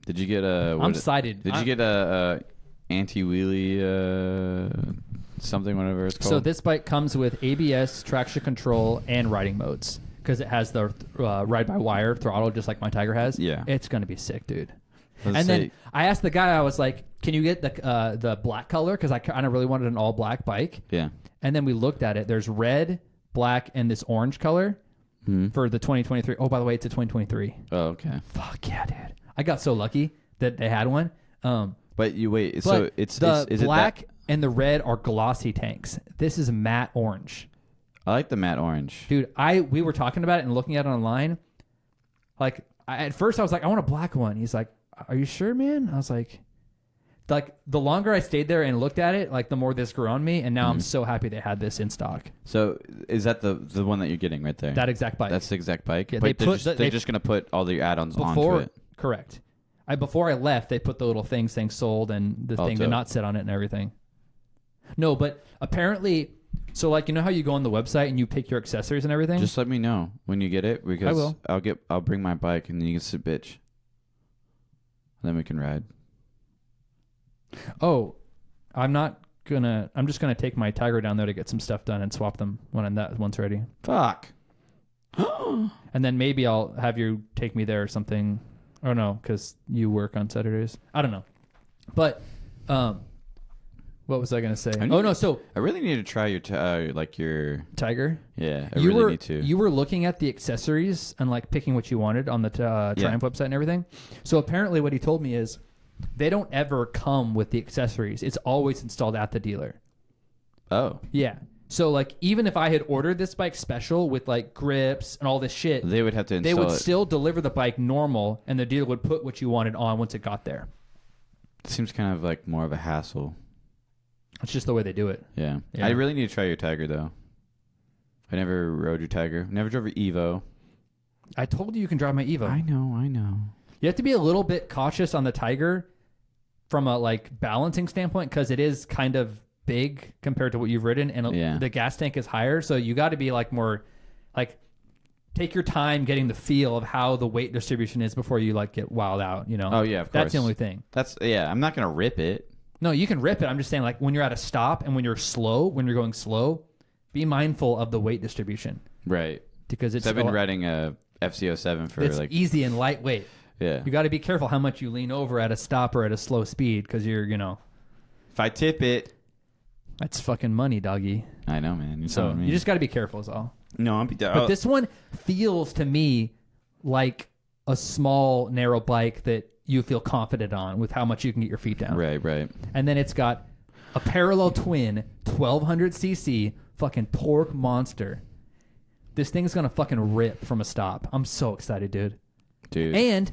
Did you get a... I'm excited. Did you get a anti-wheelie something, whatever it's called. So this bike comes with ABS, traction control, and riding modes because it has the ride-by-wire throttle just like my Tiger has. Yeah. It's going to be sick, dude. Let's Then say- I asked the guy, I was like, can you get the black color? Because I kind of really wanted an all-black bike. Yeah. And then we looked at it. There's red, black, and this orange color for the 2023. Oh, by the way, it's a 2023. Oh, okay. Fuck yeah, dude. I got so lucky that they had one. But you wait. But So it's the is black it that? and the red are glossy tanks. This is matte orange. I like the matte orange. Dude, we were talking about it and looking at it online. Like, at first I was like, I want a black one. He's like, are you sure, man? I was like, the longer I stayed there and looked at it, like the more this grew on me. And now I'm so happy they had this in stock. So is that the one that you're getting right there? That exact bike. That's the exact bike. Yeah, but they they're just gonna put all the add-ons onto it. Correct. Before I left, they put the little things saying sold and the thing to dope. not sit on it and everything. No, but apparently, so like, you know how you go on the website and you pick your accessories and everything? Just let me know when you get it because I will. I'll bring my bike and then you can sit bitch. Then we can ride. Oh, I'm just gonna take my Tiger down there to get some stuff done and swap them once ready. Fuck. And then maybe I'll have you take me there or something. Oh no, because you work on Saturdays. I don't know. But what was I gonna say? So I really need to try your your Tiger. Yeah, I really need to. You were looking at the accessories and like picking what you wanted on the Triumph website and everything. So apparently, what he told me is they don't ever come with the accessories. It's always installed at the dealer. Oh, Yeah. So like even if I had ordered this bike special with like grips and all this shit, they would have to install they would it. still deliver the bike normal, and the dealer would put what you wanted on once it got there. It seems kind of like more of a hassle. It's just the way they do it. Yeah. Yeah. I really need to try your Tiger though. I never rode your Tiger. Never drove your Evo. I told you can drive my Evo. I know. You have to be a little bit cautious on the Tiger from a like balancing standpoint because it is kind of big compared to what you've ridden, and the gas tank is higher. So you got to be like more like take your time getting the feel of how the weight distribution is before you like get wild out. You know? Oh yeah, of course. That's the only thing. I'm not gonna rip it. No, you can rip it. I'm just saying like when you're at a stop and when you're going slow, be mindful of the weight distribution. Right. Because it's I've been riding a FCO7 for it's like easy and lightweight. Yeah. You got to be careful how much you lean over at a stop or at a slow speed because you're, if I tip it, that's fucking money, doggy. I know, man. You're So telling me. you just got to be careful is all. No, But this one feels to me like a small, narrow bike that you feel confident on with how much you can get your feet down. Right. And then it's got a parallel twin 1200cc fucking torque monster. This thing's going to fucking rip from a stop. I'm so excited, dude. And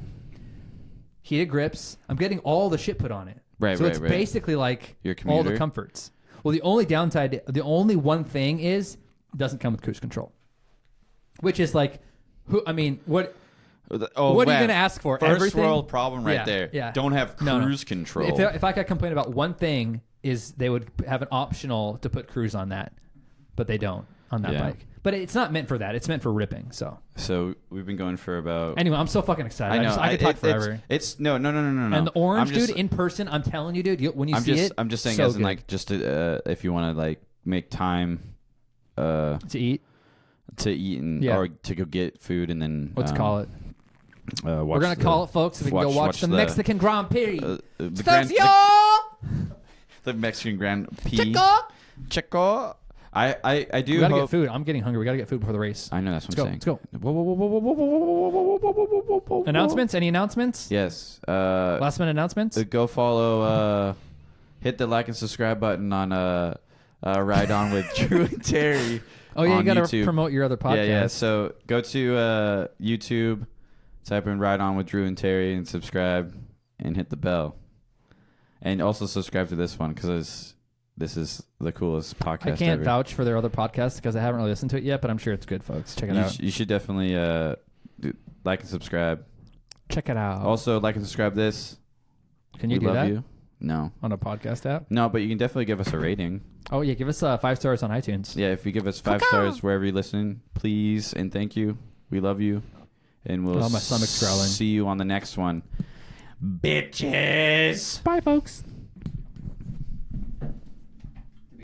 heated grips. I'm getting all the shit put on it. So it's basically like your all the commuter? comforts. Well, the only one thing is it doesn't come with cruise control. Which is like, what are you going to ask for? First Everything? world problem right Yeah, there. yeah. Don't have cruise control. If I could complain about one thing is they would have an optional to put cruise on that. But they don't on that bike. But it's not meant for that. It's meant for ripping. So we've been going for about. Anyway, I'm so fucking excited. I know. I could talk forever. It's no. And the orange, dude, in person, I'm telling you, dude, when you see it, I'm just saying, so as in good. like, just to, if you want to like make time, to eat. and or to go get food and then Let's call it. We're gonna call it, folks. So we can go watch the Mexican Grand Prix. The Mexican Grand Prix. Checo. I do. We gotta hope... get food. I'm getting hungry. We gotta get food before the race. I know that's what I'm saying. Let's go. Whoa. Announcements? Any announcements? Yes. Last minute announcements? Go follow. Hit the like and subscribe button on Ride On with Drew and Terry. Oh yeah, you gotta YouTube. promote your other podcast. Yeah. So go to YouTube, type in Ride On with Drew and Terry, and subscribe, and hit the bell, and also subscribe to this one because this is the coolest podcast. I can't ever. vouch for their other podcasts because I haven't really listened to it yet, but I'm sure it's good, folks. Check it out. You should definitely like and subscribe. Check it out. Also, like and subscribe this. Can you We do love that you. No. on a podcast app? No, but you can definitely give us a rating. Oh yeah, give us 5 stars on iTunes. Yeah, if you give us 5 stars wherever you listen, please and thank you. We love you. And we'll Oh, my stomach's growling. see you on the next one. Bitches. Bye, folks.